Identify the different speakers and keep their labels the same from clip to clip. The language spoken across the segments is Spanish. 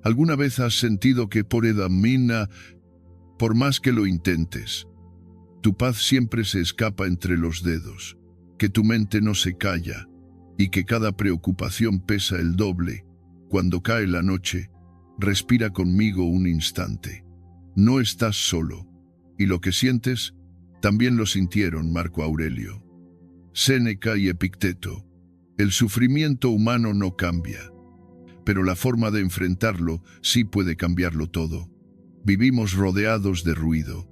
Speaker 1: ¿Alguna vez has sentido que por más que lo intentes, tu paz siempre se escapa entre los dedos, que tu mente no se calla y que cada preocupación pesa el doble? Cuando cae la noche, respira conmigo un instante. No estás solo, y lo que sientes, también lo sintieron Marco Aurelio, Séneca y Epicteto. El sufrimiento humano no cambia, pero la forma de enfrentarlo sí puede cambiarlo todo. Vivimos rodeados de ruido,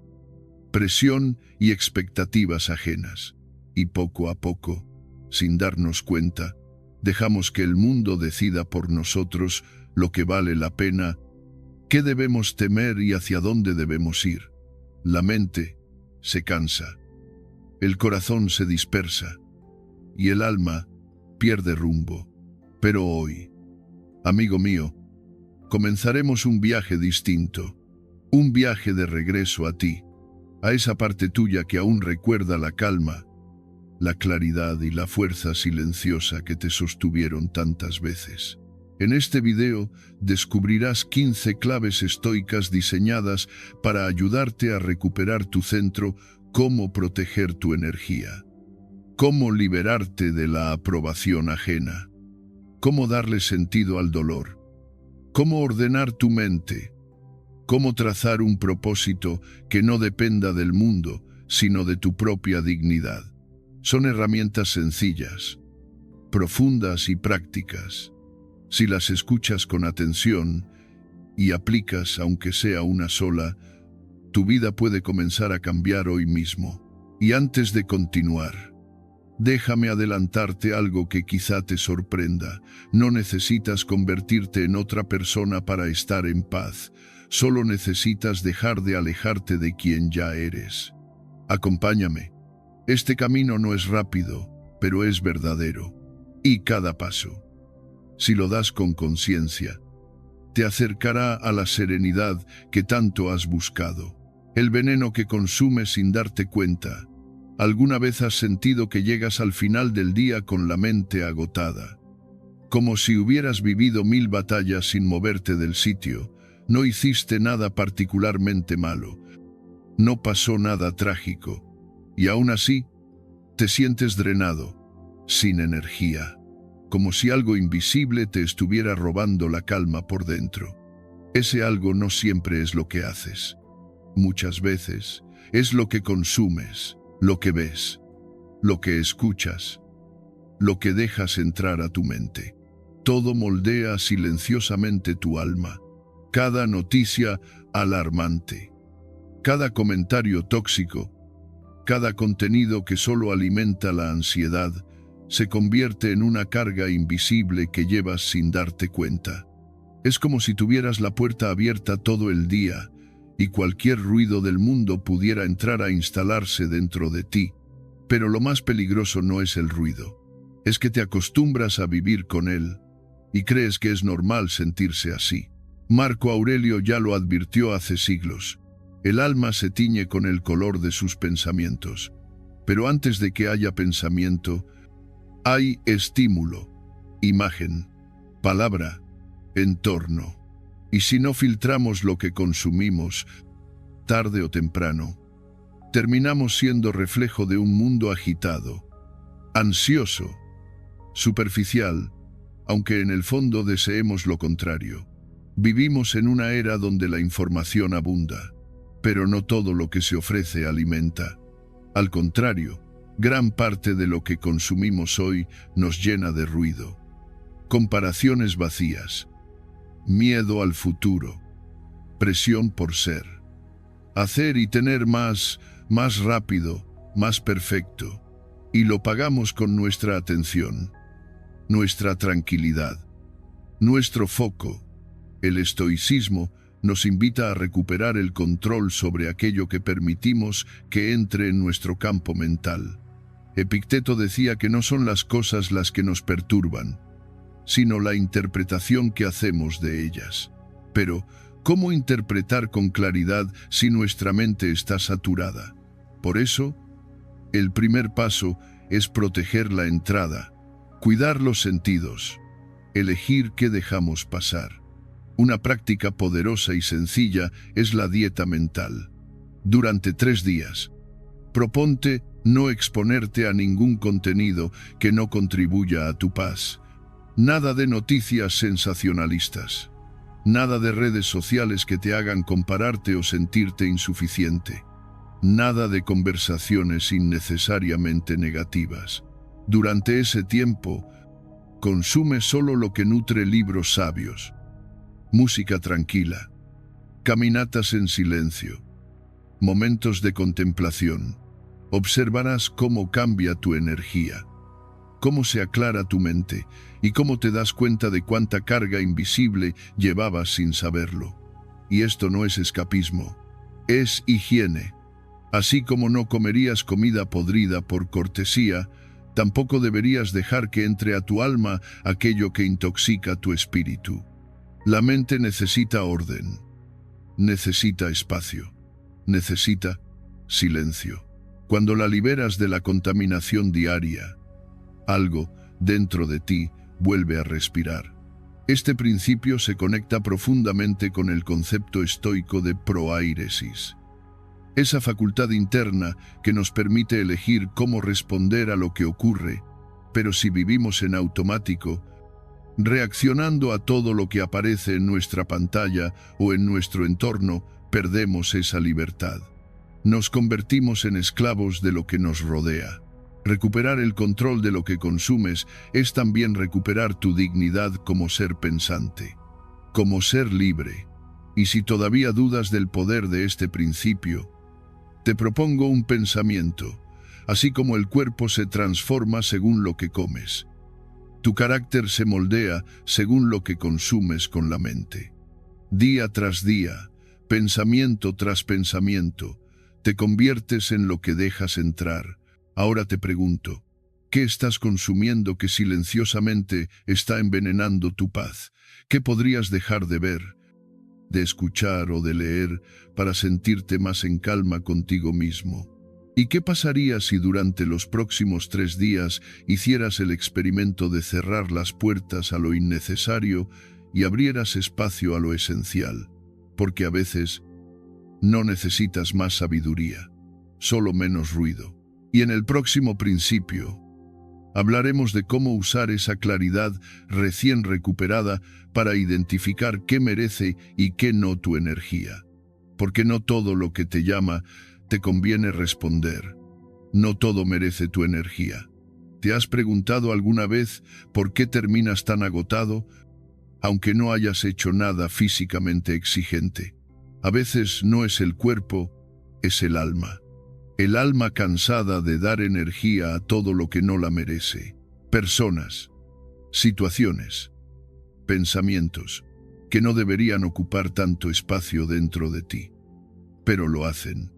Speaker 1: presión y expectativas ajenas, y poco a poco, sin darnos cuenta, dejamos que el mundo decida por nosotros lo que vale la pena, qué debemos temer y hacia dónde debemos ir. La mente se cansa, el corazón se dispersa y el alma pierde rumbo. Pero hoy, amigo mío, comenzaremos un viaje distinto, un viaje de regreso a ti, a esa parte tuya que aún recuerda la calma, la claridad y la fuerza silenciosa que te sostuvieron tantas veces. En este video descubrirás 15 claves estoicas diseñadas para ayudarte a recuperar tu centro, cómo proteger tu energía, cómo liberarte de la aprobación ajena, cómo darle sentido al dolor, cómo ordenar tu mente, cómo trazar un propósito que no dependa del mundo, sino de tu propia dignidad. Son herramientas sencillas, profundas y prácticas. Si las escuchas con atención y aplicas, aunque sea una sola, tu vida puede comenzar a cambiar hoy mismo. Y antes de continuar, déjame adelantarte algo que quizá te sorprenda. No necesitas convertirte en otra persona para estar en paz. Solo necesitas dejar de alejarte de quien ya eres. Acompáñame. Este camino no es rápido, pero es verdadero. Y cada paso, si lo das con conciencia, te acercará a la serenidad que tanto has buscado. El veneno que consumes sin darte cuenta. ¿Alguna vez has sentido que llegas al final del día con la mente agotada? Como si hubieras vivido 1000 batallas sin moverte del sitio. No hiciste nada particularmente malo. No pasó nada trágico. Y aún así, te sientes drenado, sin energía, como si algo invisible te estuviera robando la calma por dentro. Ese algo no siempre es lo que haces. Muchas veces es lo que consumes, lo que ves, lo que escuchas, lo que dejas entrar a tu mente. Todo moldea silenciosamente tu alma. Cada noticia alarmante, cada comentario tóxico, cada contenido que solo alimenta la ansiedad, se convierte en una carga invisible que llevas sin darte cuenta. Es como si tuvieras la puerta abierta todo el día y cualquier ruido del mundo pudiera entrar a instalarse dentro de ti. Pero lo más peligroso no es el ruido, es que te acostumbras a vivir con él y crees que es normal sentirse así. Marco Aurelio ya lo advirtió hace siglos. El alma se tiñe con el color de sus pensamientos. Pero antes de que haya pensamiento, hay estímulo, imagen, palabra, entorno. Y si no filtramos lo que consumimos, tarde o temprano, terminamos siendo reflejo de un mundo agitado, ansioso, superficial, aunque en el fondo deseemos lo contrario. Vivimos en una era donde la información abunda, pero no todo lo que se ofrece alimenta. Al contrario, gran parte de lo que consumimos hoy nos llena de ruido, comparaciones vacías, miedo al futuro, presión por ser, hacer y tener más rápido, más perfecto, y lo pagamos con nuestra atención, nuestra tranquilidad, nuestro foco. El estoicismo nos invita a recuperar el control sobre aquello que permitimos que entre en nuestro campo mental. Epicteto decía que no son las cosas las que nos perturban, sino la interpretación que hacemos de ellas. Pero, ¿cómo interpretar con claridad si nuestra mente está saturada? Por eso, el primer paso es proteger la entrada, cuidar los sentidos, elegir qué dejamos pasar. Una práctica poderosa y sencilla es la dieta mental. Durante 3 días, proponte no exponerte a ningún contenido que no contribuya a tu paz. Nada de noticias sensacionalistas. Nada de redes sociales que te hagan compararte o sentirte insuficiente. Nada de conversaciones innecesariamente negativas. Durante ese tiempo, consume solo lo que nutre libros sabios, música tranquila, caminatas en silencio, momentos de contemplación. Observarás cómo cambia tu energía, cómo se aclara tu mente y cómo te das cuenta de cuánta carga invisible llevabas sin saberlo. Y esto no es escapismo, es higiene. Así como no comerías comida podrida por cortesía, tampoco deberías dejar que entre a tu alma aquello que intoxica tu espíritu. La mente necesita orden, necesita espacio, necesita silencio. Cuando la liberas de la contaminación diaria, algo dentro de ti vuelve a respirar. Este principio se conecta profundamente con el concepto estoico de proairesis. Esa facultad interna que nos permite elegir cómo responder a lo que ocurre, pero si vivimos en automático, reaccionando a todo lo que aparece en nuestra pantalla o en nuestro entorno, perdemos esa libertad. Nos convertimos en esclavos de lo que nos rodea. Recuperar el control de lo que consumes es también recuperar tu dignidad como ser pensante, como ser libre. Y si todavía dudas del poder de este principio, te propongo un pensamiento. Así como el cuerpo se transforma según lo que comes, tu carácter se moldea según lo que consumes con la mente. Día tras día, pensamiento tras pensamiento, te conviertes en lo que dejas entrar. Ahora te pregunto, ¿qué estás consumiendo que silenciosamente está envenenando tu paz? ¿Qué podrías dejar de ver, de escuchar o de leer para sentirte más en calma contigo mismo? ¿Y qué pasaría si durante los próximos 3 días hicieras el experimento de cerrar las puertas a lo innecesario y abrieras espacio a lo esencial? Porque a veces no necesitas más sabiduría, solo menos ruido. Y en el próximo principio, hablaremos de cómo usar esa claridad recién recuperada para identificar qué merece y qué no tu energía. Porque no todo lo que te llama te conviene responder. No todo merece tu energía. ¿Te has preguntado alguna vez por qué terminas tan agotado, aunque no hayas hecho nada físicamente exigente? A veces no es el cuerpo, es el alma. El alma cansada de dar energía a todo lo que no la merece. Personas, situaciones, pensamientos que no deberían ocupar tanto espacio dentro de ti, pero lo hacen.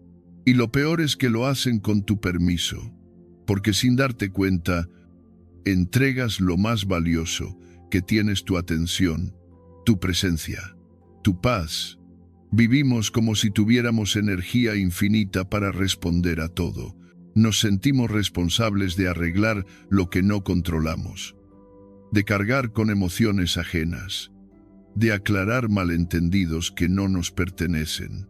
Speaker 1: Y lo peor es que lo hacen con tu permiso, porque sin darte cuenta, entregas lo más valioso que tienes: tu atención, tu presencia, tu paz. Vivimos como si tuviéramos energía infinita para responder a todo. Nos sentimos responsables de arreglar lo que no controlamos, de cargar con emociones ajenas, de aclarar malentendidos que no nos pertenecen,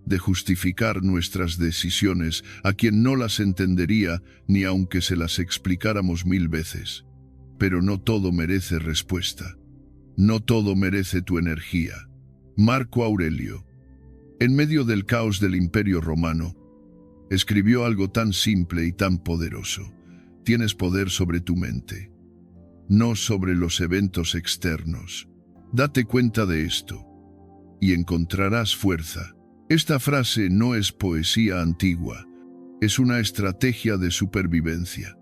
Speaker 1: de justificar nuestras decisiones a quien no las entendería ni aunque se las explicáramos 1000 veces. Pero no todo merece respuesta. No todo merece tu energía. Marco Aurelio, en medio del caos del Imperio Romano, escribió algo tan simple y tan poderoso: tienes poder sobre tu mente, no sobre los eventos externos. Date cuenta de esto y encontrarás fuerza. Esta frase no es poesía antigua, es una estrategia de supervivencia.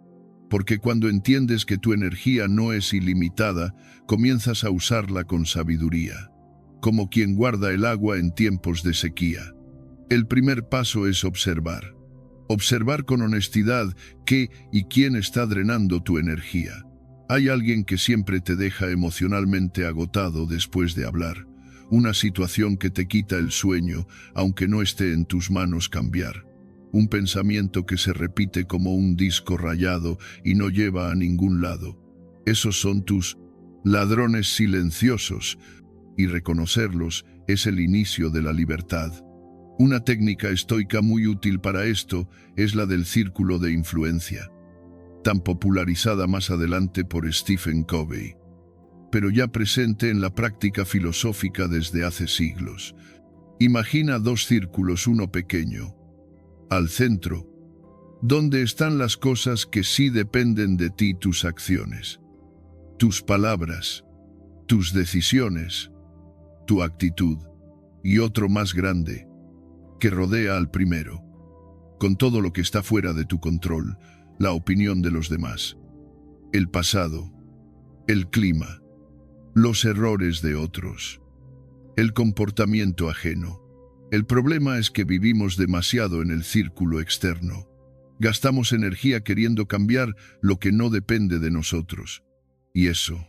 Speaker 1: Porque cuando entiendes que tu energía no es ilimitada, comienzas a usarla con sabiduría, como quien guarda el agua en tiempos de sequía. El primer paso es observar. Observar con honestidad qué y quién está drenando tu energía. Hay alguien que siempre te deja emocionalmente agotado después de hablar. Una situación que te quita el sueño, aunque no esté en tus manos cambiar. Un pensamiento que se repite como un disco rayado y no lleva a ningún lado. Esos son tus ladrones silenciosos, y reconocerlos es el inicio de la libertad. Una técnica estoica muy útil para esto es la del círculo de influencia, tan popularizada más adelante por Stephen Covey, pero ya presente en la práctica filosófica desde hace siglos. Imagina dos círculos, uno pequeño, al centro, donde están las cosas que sí dependen de ti, tus acciones, tus palabras, tus decisiones, tu actitud, y otro más grande, que rodea al primero, con todo lo que está fuera de tu control, la opinión de los demás, el pasado, el clima, los errores de otros, el comportamiento ajeno. El problema es que vivimos demasiado en el círculo externo. Gastamos energía queriendo cambiar lo que no depende de nosotros. Y eso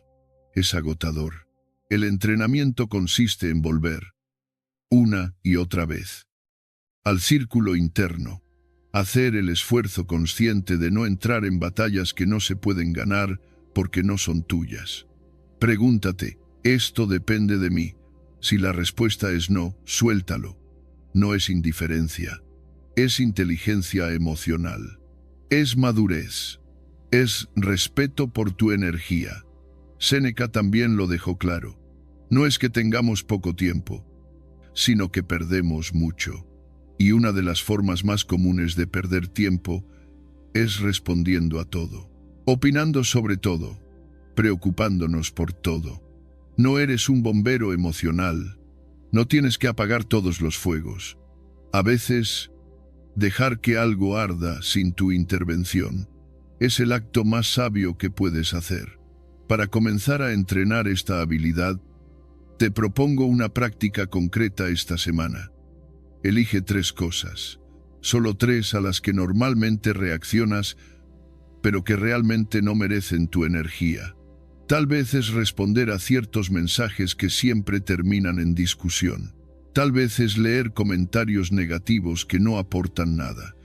Speaker 1: es agotador. El entrenamiento consiste en volver, una y otra vez, al círculo interno. Hacer el esfuerzo consciente de no entrar en batallas que no se pueden ganar porque no son tuyas. Pregúntate, ¿esto depende de mí? Si la respuesta es no, suéltalo. No es indiferencia, es inteligencia emocional, es madurez, es respeto por tu energía. Séneca también lo dejó claro. No es que tengamos poco tiempo, sino que perdemos mucho. Y una de las formas más comunes de perder tiempo es respondiendo a todo, opinando sobre todo, preocupándonos por todo. No eres un bombero emocional. No tienes que apagar todos los fuegos. A veces, dejar que algo arda sin tu intervención es el acto más sabio que puedes hacer. Para comenzar a entrenar esta habilidad, te propongo una práctica concreta esta semana. Elige 3 cosas, solo 3 a las que normalmente reaccionas, pero que realmente no merecen tu energía. Tal vez es responder a ciertos mensajes que siempre terminan en discusión. Tal vez es leer comentarios negativos que no aportan nada.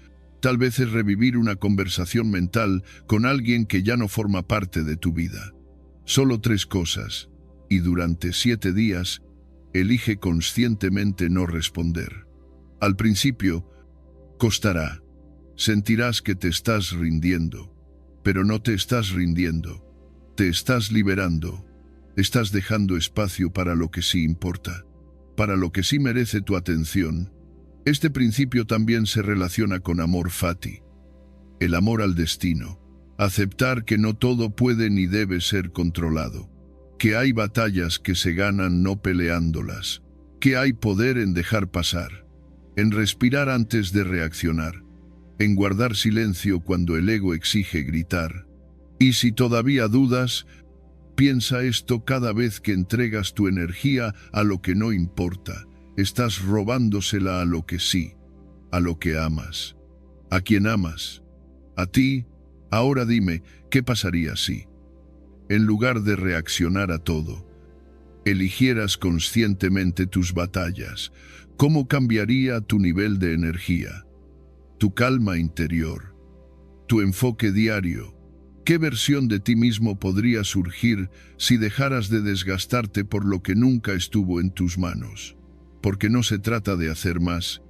Speaker 1: Tal vez es revivir una conversación mental con alguien que ya no forma parte de tu vida. Solo 3 cosas, y durante 7 días, elige conscientemente no responder. Al principio, costará. Sentirás que te estás rindiendo, pero no te estás rindiendo. Te estás liberando, estás dejando espacio para lo que sí importa, para lo que sí merece tu atención. Este principio también se relaciona con amor fati, el amor al destino, aceptar que no todo puede ni debe ser controlado, que hay batallas que se ganan no peleándolas, que hay poder en dejar pasar, en respirar antes de reaccionar, en guardar silencio cuando el ego exige gritar. Y si todavía dudas, piensa esto: cada vez que entregas tu energía a lo que no importa, estás robándosela a lo que sí, a lo que amas. ¿A quién amas? ¿A ti? Ahora dime, ¿qué pasaría si, en lugar de reaccionar a todo, eligieras conscientemente tus batallas? ¿Cómo cambiaría tu nivel de energía, tu calma interior, tu enfoque diario? ¿Qué versión de ti mismo podría surgir si dejaras de desgastarte por lo que nunca estuvo en tus manos? Porque no se trata de hacer más,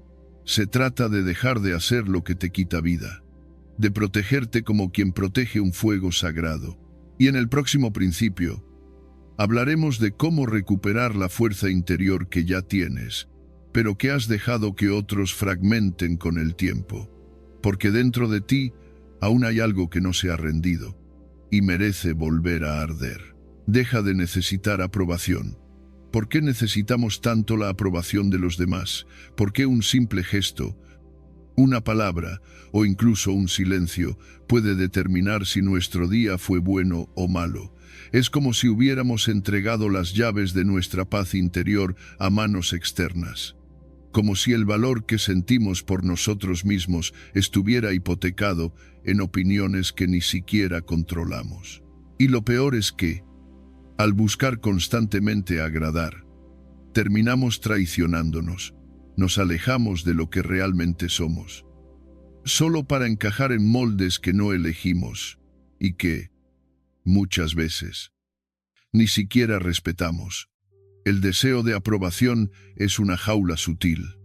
Speaker 1: se trata de dejar de hacer lo que te quita vida, de protegerte como quien protege un fuego sagrado. Y en el próximo principio, hablaremos de cómo recuperar la fuerza interior que ya tienes, pero que has dejado que otros fragmenten con el tiempo. Porque dentro de ti, aún hay algo que no se ha rendido y merece volver a arder. Deja de necesitar aprobación. ¿Por qué necesitamos tanto la aprobación de los demás? ¿Por qué un simple gesto, una palabra o incluso un silencio puede determinar si nuestro día fue bueno o malo? Es como si hubiéramos entregado las llaves de nuestra paz interior a manos externas, como si el valor que sentimos por nosotros mismos estuviera hipotecado en opiniones que ni siquiera controlamos. Y lo peor es que, al buscar constantemente agradar, terminamos traicionándonos, nos alejamos de lo que realmente somos, solo para encajar en moldes que no elegimos y que, muchas veces, ni siquiera respetamos. El deseo de aprobación es una jaula sutil.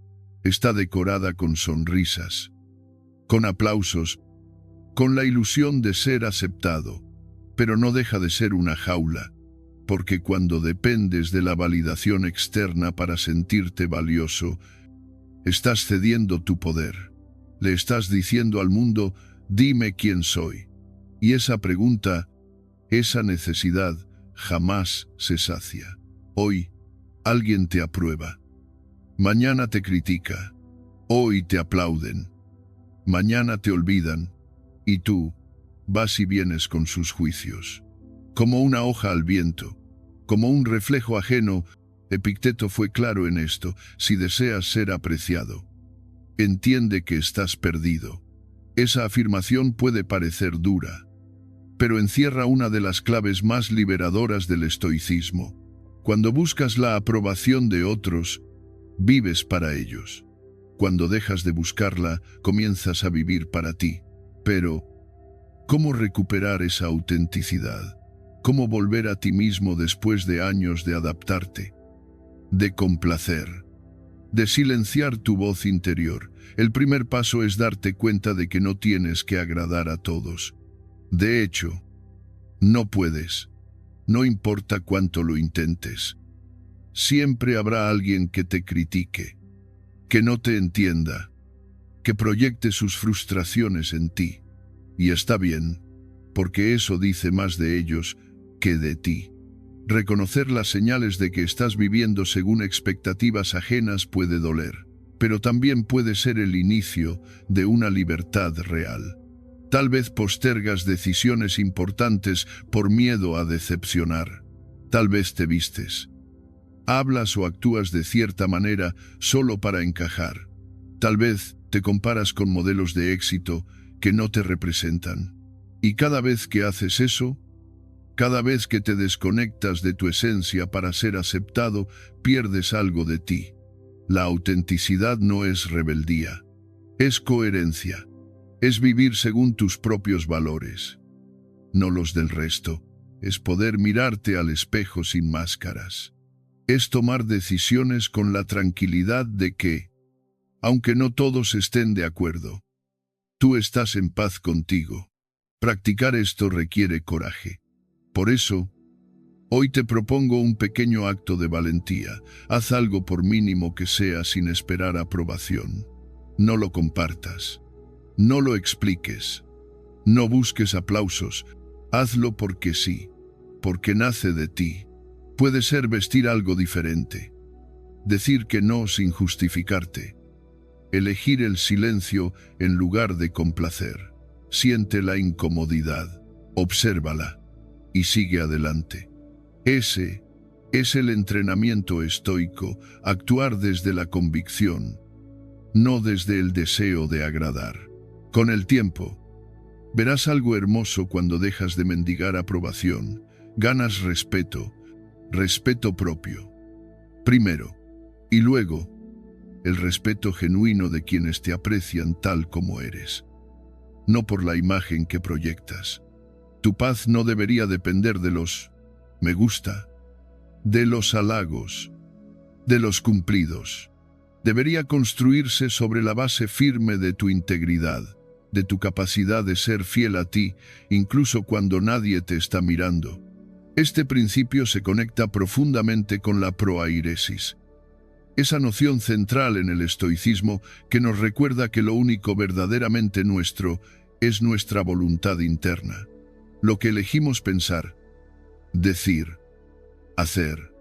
Speaker 1: Está decorada con sonrisas, con aplausos, con la ilusión de ser aceptado, pero no deja de ser una jaula, porque cuando dependes de la validación externa para sentirte valioso, estás cediendo tu poder. Le estás diciendo al mundo, dime quién soy. Y esa pregunta, esa necesidad, jamás se sacia. Hoy, alguien te aprueba. Mañana te critica. Hoy te aplauden. Mañana te olvidan. Y tú vas y vienes con sus juicios. Como una hoja al viento, como un reflejo ajeno, Epicteto fue claro en esto: si deseas ser apreciado, entiende que estás perdido. Esa afirmación puede parecer dura, pero encierra una de las claves más liberadoras del estoicismo. Cuando buscas la aprobación de otros, vives para ellos. Cuando dejas de buscarla, comienzas a vivir para ti. Pero, ¿cómo recuperar esa autenticidad? ¿Cómo volver a ti mismo después de años de adaptarte? De complacer, de silenciar tu voz interior. El primer paso es darte cuenta de que no tienes que agradar a todos. De hecho, no puedes. No importa cuánto lo intentes. Siempre habrá alguien que te critique, que no te entienda, que proyecte sus frustraciones en ti. Y está bien, porque eso dice más de ellos que de ti. Reconocer las señales de que estás viviendo según expectativas ajenas puede doler, pero también puede ser el inicio de una libertad real. Tal vez postergas decisiones importantes por miedo a decepcionar. Tal vez te vistes, hablas o actúas de cierta manera solo para encajar. Tal vez te comparas con modelos de éxito que no te representan. Y cada vez que haces eso, cada vez que te desconectas de tu esencia para ser aceptado, pierdes algo de ti. La autenticidad no es rebeldía, es coherencia. Es vivir según tus propios valores, no los del resto. Es poder mirarte al espejo sin máscaras. Es tomar decisiones con la tranquilidad de que, aunque no todos estén de acuerdo, tú estás en paz contigo. Practicar esto requiere coraje. Por eso, hoy te propongo un pequeño acto de valentía. Haz algo por mínimo que sea sin esperar aprobación. No lo compartas. No lo expliques. No busques aplausos. Hazlo porque sí, porque nace de ti. Puede ser vestir algo diferente, decir que no sin justificarte, elegir el silencio en lugar de complacer. Siente la incomodidad, obsérvala y sigue adelante. Ese es el entrenamiento estoico, actuar desde la convicción, no desde el deseo de agradar. Con el tiempo, verás algo hermoso cuando dejas de mendigar aprobación. Ganas respeto, respeto propio, primero, y luego, el respeto genuino de quienes te aprecian tal como eres, no por la imagen que proyectas. Tu paz no debería depender de los me gusta, de los halagos, de los cumplidos. Debería construirse sobre la base firme de tu integridad, de tu capacidad de ser fiel a ti, incluso cuando nadie te está mirando. Este principio se conecta profundamente con la proairesis, esa noción central en el estoicismo que nos recuerda que lo único verdaderamente nuestro es nuestra voluntad interna, lo que elegimos pensar, decir, hacer,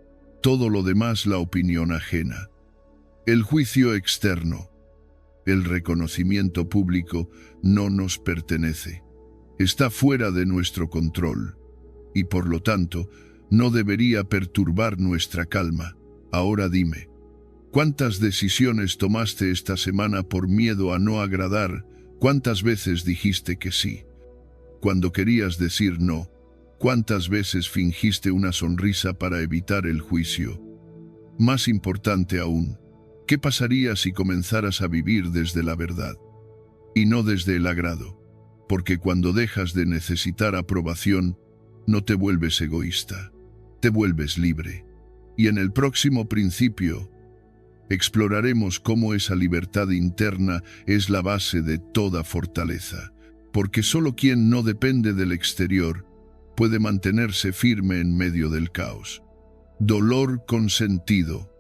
Speaker 1: todo lo demás la opinión ajena, el juicio externo. El reconocimiento público no nos pertenece, está fuera de nuestro control y por lo tanto no debería perturbar nuestra calma. Ahora dime, ¿cuántas decisiones tomaste esta semana por miedo a no agradar? ¿Cuántas veces dijiste que sí cuando querías decir no? ¿Cuántas veces fingiste una sonrisa para evitar el juicio? Más importante aún, ¿qué pasaría si comenzaras a vivir desde la verdad y no desde el agrado? Porque cuando dejas de necesitar aprobación, no te vuelves egoísta, te vuelves libre. Y en el próximo principio, exploraremos cómo esa libertad interna es la base de toda fortaleza, porque solo quien no depende del exterior puede mantenerse firme en medio del caos. Dolor con sentido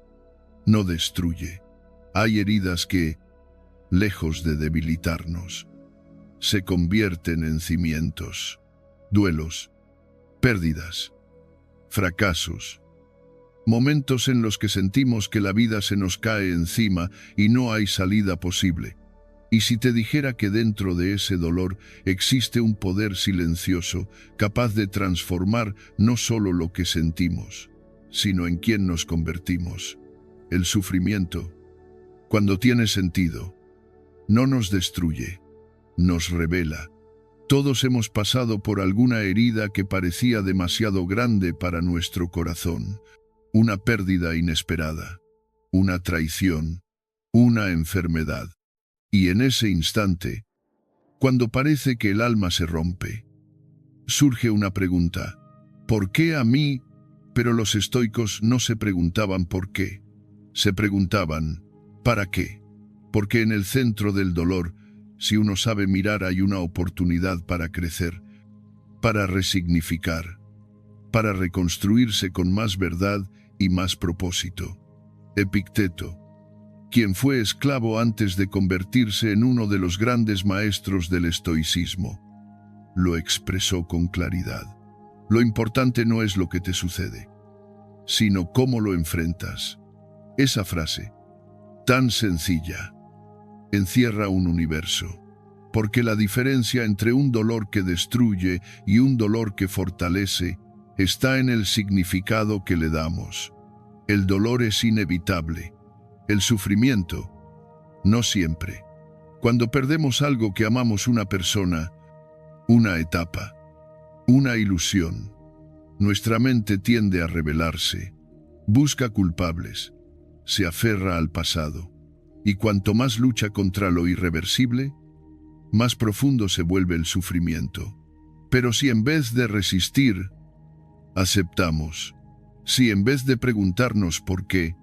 Speaker 1: no destruye. Hay heridas que, lejos de debilitarnos, se convierten en cimientos. Duelos, pérdidas, fracasos, momentos en los que sentimos que la vida se nos cae encima y no hay salida posible. Y si te dijera que dentro de ese dolor existe un poder silencioso capaz de transformar no solo lo que sentimos, sino en quién nos convertimos. El sufrimiento, cuando tiene sentido, no nos destruye, nos revela. Todos hemos pasado por alguna herida que parecía demasiado grande para nuestro corazón, una pérdida inesperada, una traición, una enfermedad. Y en ese instante, cuando parece que el alma se rompe, surge una pregunta: ¿por qué a mí? Pero los estoicos no se preguntaban por qué, se preguntaban ¿para qué? Porque en el centro del dolor, si uno sabe mirar, hay una oportunidad para crecer, para resignificar, para reconstruirse con más verdad y más propósito. Epicteto, quien fue esclavo antes de convertirse en uno de los grandes maestros del estoicismo, lo expresó con claridad. Lo importante no es lo que te sucede, sino cómo lo enfrentas. Esa frase, tan sencilla, encierra un universo, porque la diferencia entre un dolor que destruye y un dolor que fortalece está en el significado que le damos. El dolor es inevitable, el sufrimiento, no siempre. Cuando perdemos algo que amamos, una persona, una etapa, una ilusión, nuestra mente tiende a rebelarse, busca culpables, se aferra al pasado, y cuanto más lucha contra lo irreversible, más profundo se vuelve el sufrimiento. Pero si en vez de resistir, aceptamos, si en vez de preguntarnos por qué,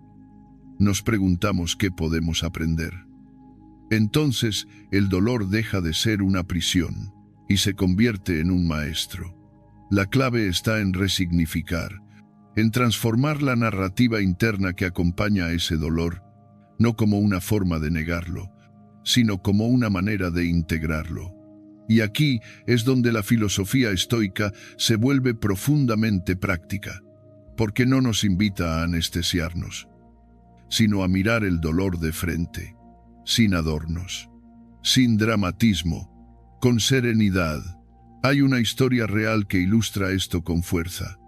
Speaker 1: nos preguntamos qué podemos aprender, entonces el dolor deja de ser una prisión y se convierte en un maestro. La clave está en resignificar, en transformar la narrativa interna que acompaña a ese dolor, no como una forma de negarlo, sino como una manera de integrarlo. Y aquí es donde la filosofía estoica se vuelve profundamente práctica, porque no nos invita a anestesiarnos, sino a mirar el dolor de frente, sin adornos, sin dramatismo, con serenidad. Hay una historia real que ilustra esto con fuerza.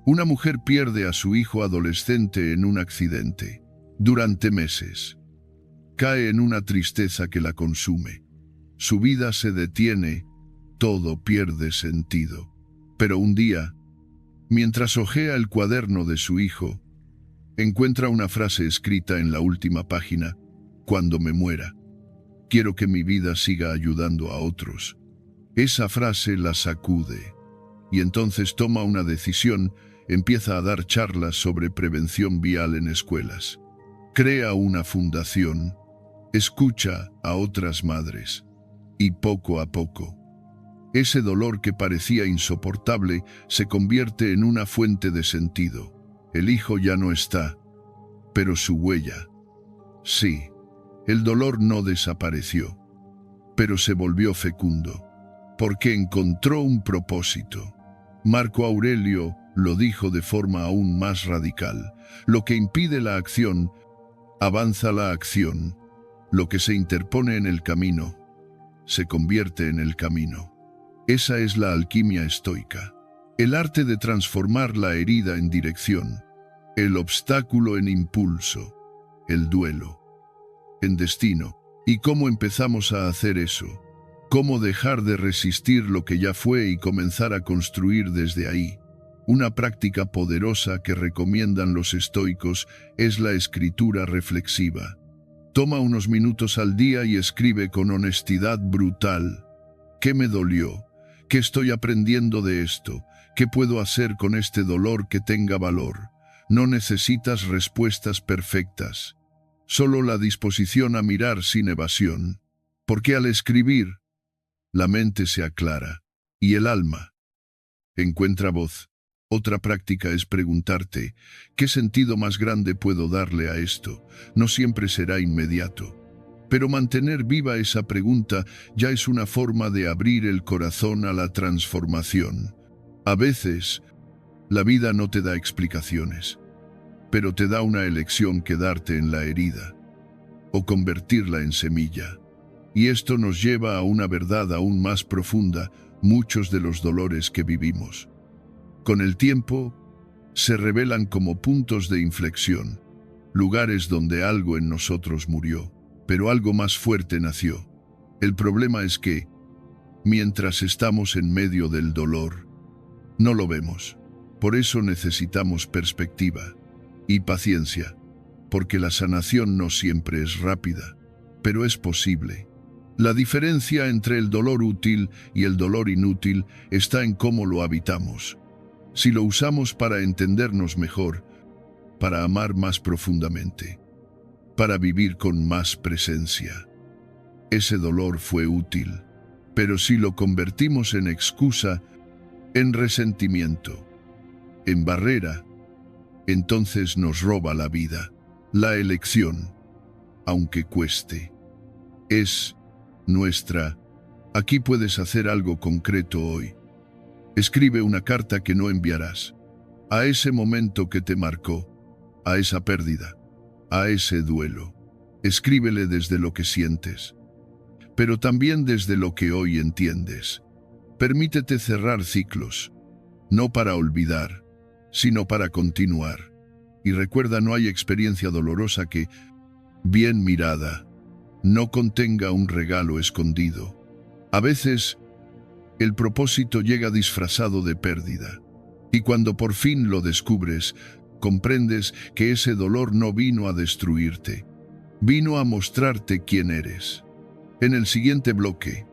Speaker 1: Una mujer pierde a su hijo adolescente en un accidente. Durante meses, cae en una tristeza que la consume. Su vida se detiene, todo pierde sentido. Pero un día, mientras hojea el cuaderno de su hijo, encuentra una frase escrita en la última página: cuando me muera, quiero que mi vida siga ayudando a otros. Esa frase la sacude, y entonces toma una decisión, empieza a dar charlas sobre prevención vial en escuelas. Crea una fundación, escucha a otras madres, y poco a poco, ese dolor que parecía insoportable se convierte en una fuente de sentido. El hijo ya no está, pero su huella, sí. El dolor no desapareció, pero se volvió fecundo, porque encontró un propósito. Marco Aurelio lo dijo de forma aún más radical: lo que impide la acción, avanza la acción. Lo que se interpone en el camino, se convierte en el camino. Esa es la alquimia estoica, el arte de transformar la herida en dirección, el obstáculo en impulso, el duelo en destino. ¿Y cómo empezamos a hacer eso? ¿Cómo dejar de resistir lo que ya fue y comenzar a construir desde ahí? Una práctica poderosa que recomiendan los estoicos es la escritura reflexiva. Toma unos minutos al día y escribe con honestidad brutal: ¿qué me dolió? ¿Qué estoy aprendiendo de esto? ¿Qué puedo hacer con este dolor que tenga valor? No necesitas respuestas perfectas, solo la disposición a mirar sin evasión, porque al escribir, la mente se aclara y el alma encuentra voz. Otra práctica es preguntarte, ¿qué sentido más grande puedo darle a esto? No siempre será inmediato, pero mantener viva esa pregunta ya es una forma de abrir el corazón a la transformación. A veces, la vida no te da explicaciones, pero te da una elección: quedarte en la herida o convertirla en semilla. Y esto nos lleva a una verdad aún más profunda: muchos de los dolores que vivimos, con el tiempo, se revelan como puntos de inflexión, lugares donde algo en nosotros murió, pero algo más fuerte nació. El problema es que, mientras estamos en medio del dolor, no lo vemos. Por eso necesitamos perspectiva y paciencia, porque la sanación no siempre es rápida, pero es posible. La diferencia entre el dolor útil y el dolor inútil está en cómo lo habitamos. Si lo usamos para entendernos mejor, para amar más profundamente, para vivir con más presencia, ese dolor fue útil. Pero si lo convertimos en excusa, en resentimiento, en barrera, entonces nos roba la vida. La elección, aunque cueste, es nuestra. Aquí puedes hacer algo concreto hoy. Escribe una carta que no enviarás a ese momento que te marcó, a esa pérdida, a ese duelo. Escríbele desde lo que sientes, pero también desde lo que hoy entiendes. Permítete cerrar ciclos, no para olvidar, sino para continuar. Y recuerda, no hay experiencia dolorosa que, bien mirada, no contenga un regalo escondido. A veces, el propósito llega disfrazado de pérdida, y cuando por fin lo descubres, comprendes que ese dolor no vino a destruirte, vino a mostrarte quién eres. En el siguiente bloque,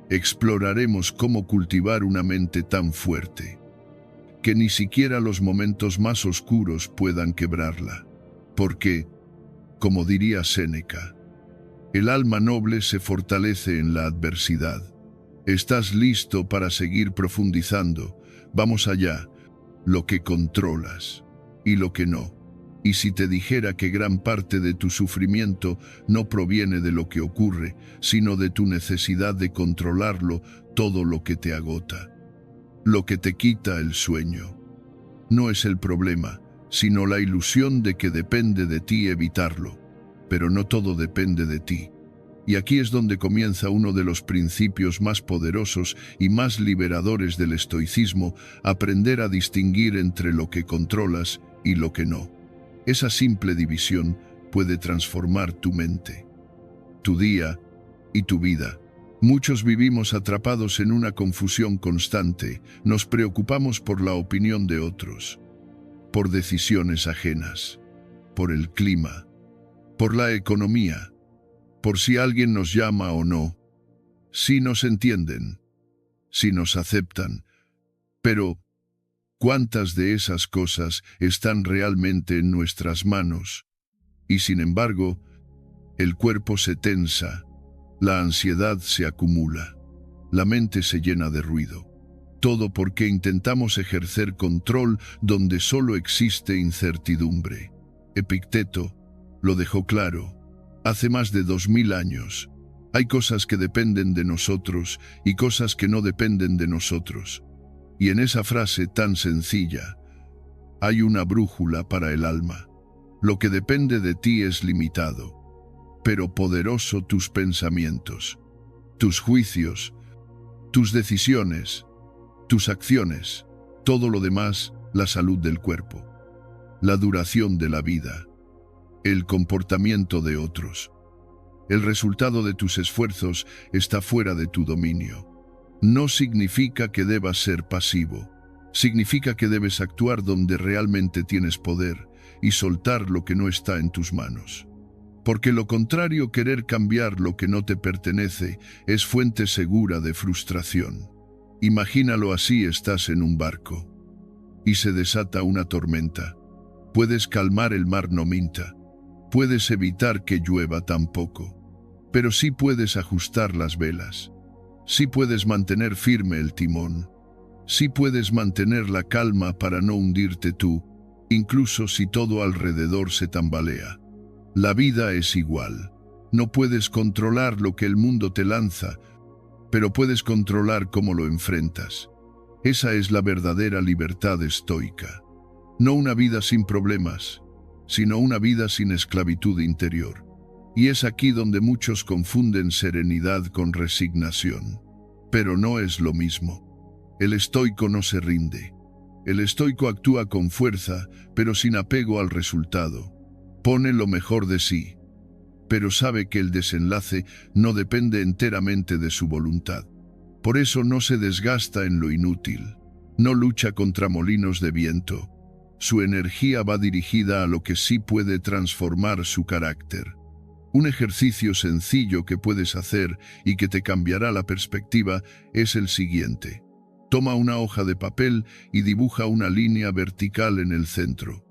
Speaker 1: exploraremos cómo cultivar una mente tan fuerte que ni siquiera los momentos más oscuros puedan quebrarla. Porque, como diría Séneca, el alma noble se fortalece en la adversidad. ¿Estás listo para seguir profundizando? Vamos allá. Lo que controlas y lo que no. Y si te dijera que gran parte de tu sufrimiento no proviene de lo que ocurre, sino de tu necesidad de controlarlo, todo lo que te agota, lo que te quita el sueño, no es el problema, sino la ilusión de que depende de ti evitarlo. Pero no todo depende de ti. Y aquí es donde comienza uno de los principios más poderosos y más liberadores del estoicismo: aprender a distinguir entre lo que controlas y lo que no. Esa simple división puede transformar tu mente, tu día y tu vida. Muchos vivimos atrapados en una confusión constante. Nos preocupamos por la opinión de otros, por decisiones ajenas, por el clima, por la economía, por si alguien nos llama o no, si nos entienden, si nos aceptan. Pero, ¿cuántas de esas cosas están realmente en nuestras manos? Y sin embargo, el cuerpo se tensa, la ansiedad se acumula, la mente se llena de ruido. Todo porque intentamos ejercer control donde solo existe incertidumbre. Epicteto lo dejó claro hace más de 2000 años. Hay cosas que dependen de nosotros y cosas que no dependen de nosotros. Y en esa frase tan sencilla hay una brújula para el alma. Lo que depende de ti es limitado, pero poderoso: tus pensamientos, tus juicios, tus decisiones, tus acciones. Todo lo demás, la salud del cuerpo, la duración de la vida, el comportamiento de otros, el resultado de tus esfuerzos, está fuera de tu dominio. No significa que debas ser pasivo. Significa que debes actuar donde realmente tienes poder y soltar lo que no está en tus manos. Porque lo contrario, querer cambiar lo que no te pertenece, es fuente segura de frustración. Imagínalo así: estás en un barco y se desata una tormenta. Puedes calmar el mar no minta. Puedes evitar que llueva tampoco. Pero sí puedes ajustar las velas. Sí puedes mantener firme el timón. Sí puedes mantener la calma para no hundirte tú, incluso si todo alrededor se tambalea. La vida es igual. No puedes controlar lo que el mundo te lanza, pero puedes controlar cómo lo enfrentas. Esa es la verdadera libertad estoica. No una vida sin problemas, sino una vida sin esclavitud interior. Y es aquí donde muchos confunden serenidad con resignación. Pero no es lo mismo. El estoico no se rinde. El estoico actúa con fuerza, pero sin apego al resultado. Pone lo mejor de sí, pero sabe que el desenlace no depende enteramente de su voluntad. Por eso no se desgasta en lo inútil. No lucha contra molinos de viento. Su energía va dirigida a lo que sí puede transformar su carácter. Un ejercicio sencillo que puedes hacer y que te cambiará la perspectiva es el siguiente. Toma una hoja de papel y dibuja una línea vertical en el centro.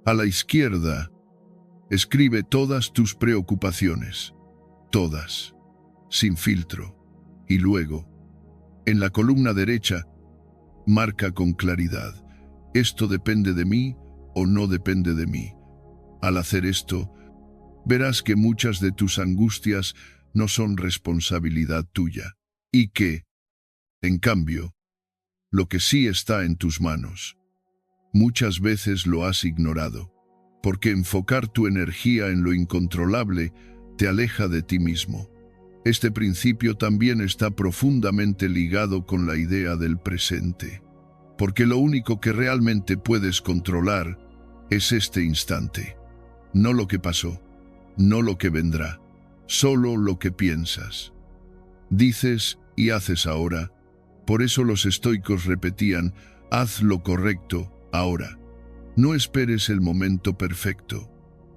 Speaker 1: A la izquierda, escribe todas tus preocupaciones. Todas. Sin filtro. Y luego, en la columna derecha, marca con claridad. Esto depende de mí o no depende de mí. Al hacer esto, verás que muchas de tus angustias no son responsabilidad tuya, y que, en cambio, lo que sí está en tus manos, muchas veces lo has ignorado, porque enfocar tu energía en lo incontrolable te aleja de ti mismo. Este principio también está profundamente ligado con la idea del presente, porque lo único que realmente puedes controlar es este instante, no lo que pasó, no lo que vendrá, solo lo que piensas, dices y haces ahora. Por eso los estoicos repetían, haz lo correcto ahora. No esperes el momento perfecto.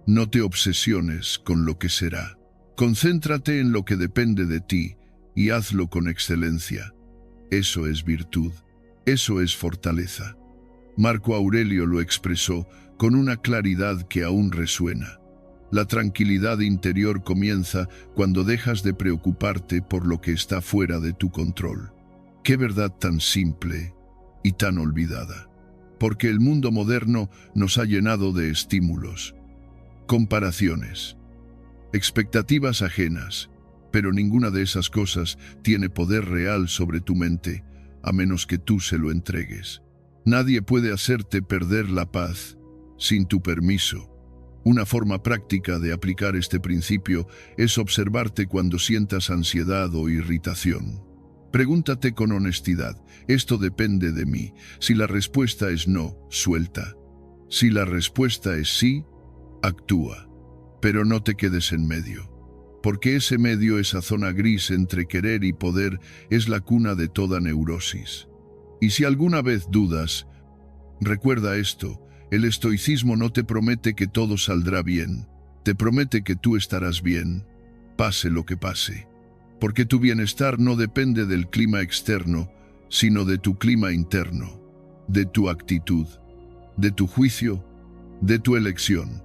Speaker 1: No te obsesiones con lo que será. Concéntrate en lo que depende de ti y hazlo con excelencia. Eso es virtud. Eso es fortaleza. Marco Aurelio lo expresó con una claridad que aún resuena. La tranquilidad interior comienza cuando dejas de preocuparte por lo que está fuera de tu control. Qué verdad tan simple y tan olvidada. Porque el mundo moderno nos ha llenado de estímulos, comparaciones, expectativas ajenas, pero ninguna de esas cosas tiene poder real sobre tu mente, a menos que tú se lo entregues. Nadie puede hacerte perder la paz sin tu permiso. Una forma práctica de aplicar este principio es observarte cuando sientas ansiedad o irritación. Pregúntate con honestidad, ¿esto depende de mí? Si la respuesta es no, suelta. Si la respuesta es sí, actúa. Pero no te quedes en medio. Porque ese medio, esa zona gris entre querer y poder, es la cuna de toda neurosis. Y si alguna vez dudas, recuerda esto, el estoicismo no te promete que todo saldrá bien, te promete que tú estarás bien, pase lo que pase. Porque tu bienestar no depende del clima externo, sino de tu clima interno, de tu actitud, de tu juicio, de tu elección.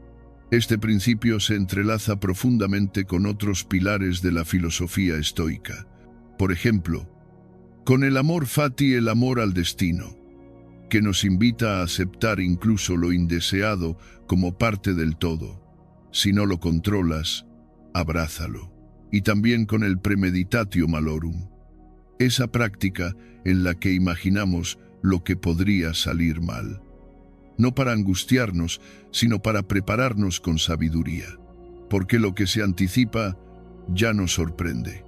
Speaker 1: Este principio se entrelaza profundamente con otros pilares de la filosofía estoica. Por ejemplo, con el amor fati, el amor al destino, que nos invita a aceptar incluso lo indeseado como parte del todo. Si no lo controlas, abrázalo. Y también con el premeditatio malorum, esa práctica en la que imaginamos lo que podría salir mal. No para angustiarnos, sino para prepararnos con sabiduría. Porque lo que se anticipa ya no sorprende,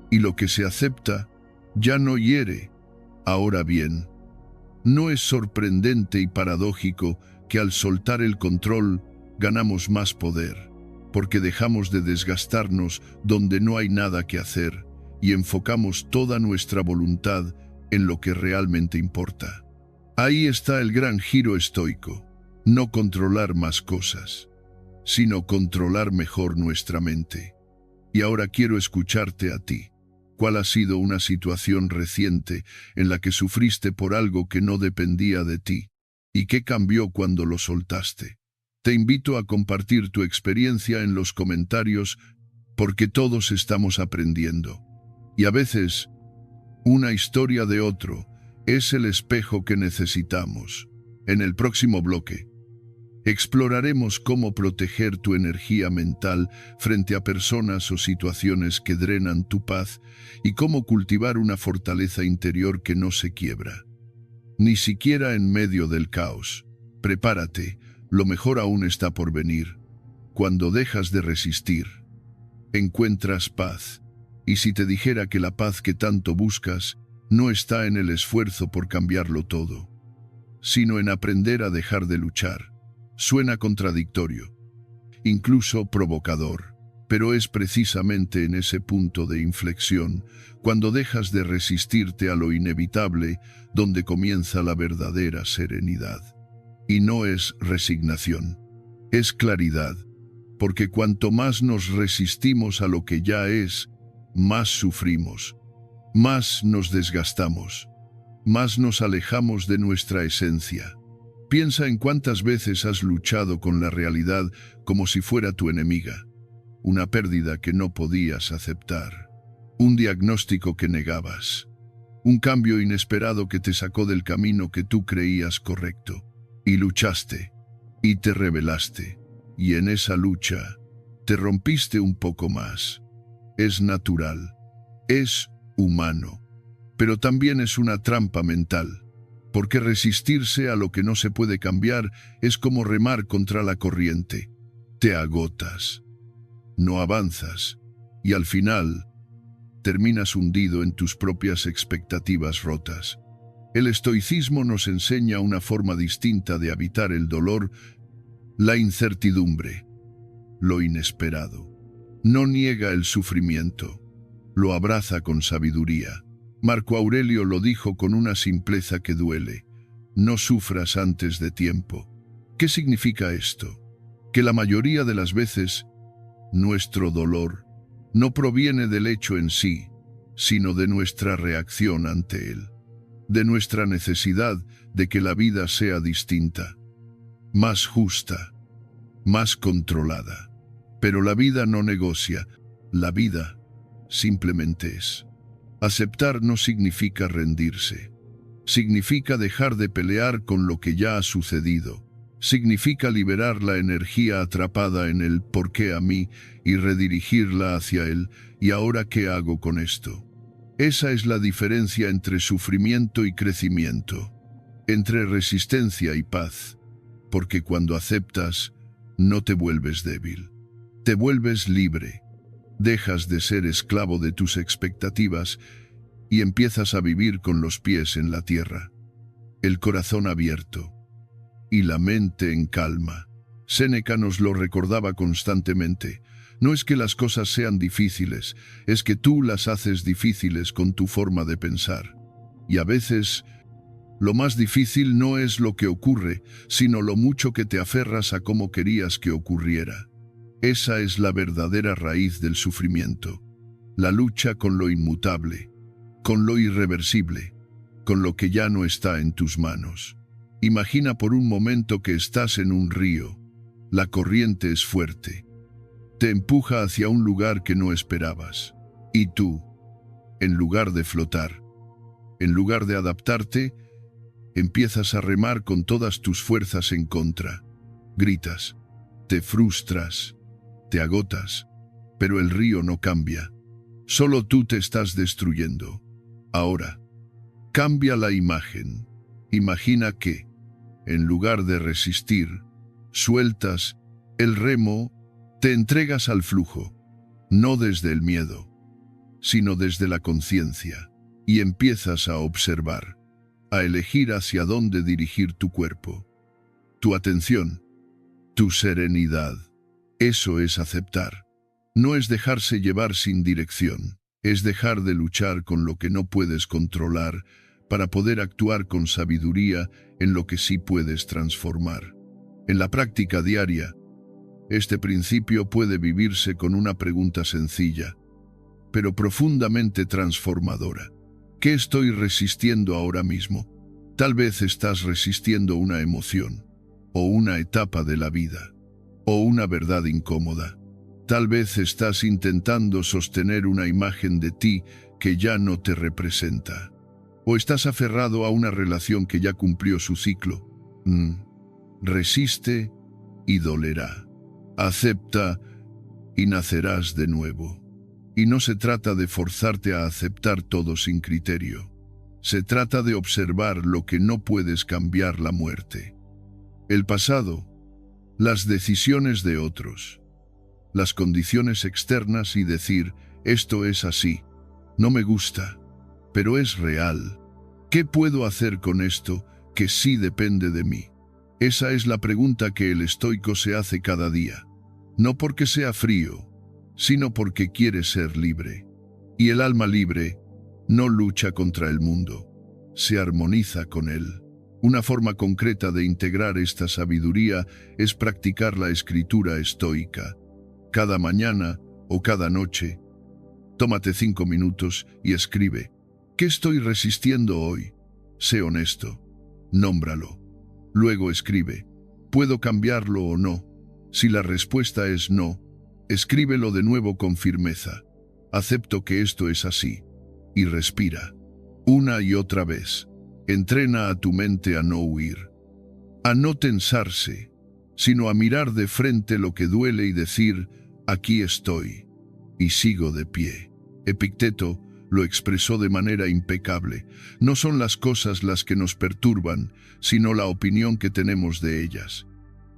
Speaker 1: y lo que se acepta ya no hiere. Ahora bien, no es sorprendente y paradójico que al soltar el control ganamos más poder, porque dejamos de desgastarnos donde no hay nada que hacer y enfocamos toda nuestra voluntad en lo que realmente importa. Ahí está el gran giro estoico, no controlar más cosas, sino controlar mejor nuestra mente. Y ahora quiero escucharte a ti. ¿Cuál ha sido una situación reciente en la que sufriste por algo que no dependía de ti? ¿Y qué cambió cuando lo soltaste? Te invito a compartir tu experiencia en los comentarios porque todos estamos aprendiendo. Y a veces, una historia de otro es el espejo que necesitamos. En el próximo bloque, exploraremos cómo proteger tu energía mental frente a personas o situaciones que drenan tu paz y cómo cultivar una fortaleza interior que no se quiebra, ni siquiera en medio del caos. Prepárate, lo mejor aún está por venir. Cuando dejas de resistir, encuentras paz. Y si te dijera que la paz que tanto buscas no está en el esfuerzo por cambiarlo todo, sino en aprender a dejar de luchar. Suena contradictorio, incluso provocador, pero es precisamente en ese punto de inflexión, cuando dejas de resistirte a lo inevitable, donde comienza la verdadera serenidad. Y no es resignación, es claridad, porque cuanto más nos resistimos a lo que ya es, más sufrimos, más nos desgastamos, más nos alejamos de nuestra esencia. Piensa en cuántas veces has luchado con la realidad como si fuera tu enemiga, una pérdida que no podías aceptar, un diagnóstico que negabas, un cambio inesperado que te sacó del camino que tú creías correcto, y luchaste, y te rebelaste, y en esa lucha te rompiste un poco más. Es natural, es humano, pero también es una trampa mental, porque resistirse a lo que no se puede cambiar es como remar contra la corriente. Te agotas, no avanzas, y al final terminas hundido en tus propias expectativas rotas. El estoicismo nos enseña una forma distinta de habitar el dolor, la incertidumbre, lo inesperado. No niega el sufrimiento, lo abraza con sabiduría. Marco Aurelio lo dijo con una simpleza que duele: no sufras antes de tiempo. ¿Qué significa esto? Que la mayoría de las veces, nuestro dolor no proviene del hecho en sí, sino de nuestra reacción ante él, de nuestra necesidad de que la vida sea distinta, más justa, más controlada. Pero la vida no negocia, la vida simplemente es. Aceptar no significa rendirse, significa dejar de pelear con lo que ya ha sucedido, significa liberar la energía atrapada en el ¿por qué a mí? Y redirigirla hacia él ¿y ahora qué hago con esto? Esa es la diferencia entre sufrimiento y crecimiento, entre resistencia y paz, porque cuando aceptas, no te vuelves débil, te vuelves libre. Dejas de ser esclavo de tus expectativas y empiezas a vivir con los pies en la tierra, el corazón abierto y la mente en calma. Séneca nos lo recordaba constantemente. No es que las cosas sean difíciles, es que tú las haces difíciles con tu forma de pensar. Y a veces, lo más difícil no es lo que ocurre, sino lo mucho que te aferras a cómo querías que ocurriera. Esa es la verdadera raíz del sufrimiento, la lucha con lo inmutable, con lo irreversible, con lo que ya no está en tus manos. Imagina por un momento que estás en un río, la corriente es fuerte, te empuja hacia un lugar que no esperabas, y tú, en lugar de flotar, en lugar de adaptarte, empiezas a remar con todas tus fuerzas en contra. Gritas, te frustras, te agotas, pero el río no cambia. Solo tú te estás destruyendo. Ahora, cambia la imagen. Imagina que, en lugar de resistir, sueltas el remo, te entregas al flujo, no desde el miedo, sino desde la conciencia, y empiezas a observar, a elegir hacia dónde dirigir tu cuerpo, tu atención, tu serenidad. Eso es aceptar. No es dejarse llevar sin dirección, es dejar de luchar con lo que no puedes controlar para poder actuar con sabiduría en lo que sí puedes transformar. En la práctica diaria, este principio puede vivirse con una pregunta sencilla, pero profundamente transformadora. ¿Qué estoy resistiendo ahora mismo? Tal vez estás resistiendo una emoción o una etapa de la vida. o una verdad incómoda. Tal vez estás intentando sostener una imagen de ti que ya no te representa. O estás aferrado a una relación que ya cumplió su ciclo. Resiste y dolerá. Acepta y nacerás de nuevo. Y no se trata de forzarte a aceptar todo sin criterio. Se trata de observar lo que no puedes cambiar: la muerte, el pasado, las decisiones de otros, las condiciones externas, y decir: esto es así, no me gusta, pero es real. ¿Qué puedo hacer con esto que sí depende de mí? Esa es la pregunta que el estoico se hace cada día. No porque sea frío, sino porque quiere ser libre. Y el alma libre no lucha contra el mundo, se armoniza con él. Una forma concreta de integrar esta sabiduría es practicar la escritura estoica. Cada mañana o cada noche, tómate 5 minutos y escribe: ¿qué estoy resistiendo hoy? Sé honesto, nómbralo. Luego escribe: ¿puedo cambiarlo o no? Si la respuesta es no, escríbelo de nuevo con firmeza: acepto que esto es así. Y respira. Una y otra vez. Entrena a tu mente a no huir, a no tensarse, sino a mirar de frente lo que duele y decir: aquí estoy, y sigo de pie. Epicteto lo expresó de manera impecable. No son las cosas las que nos perturban, sino la opinión que tenemos de ellas.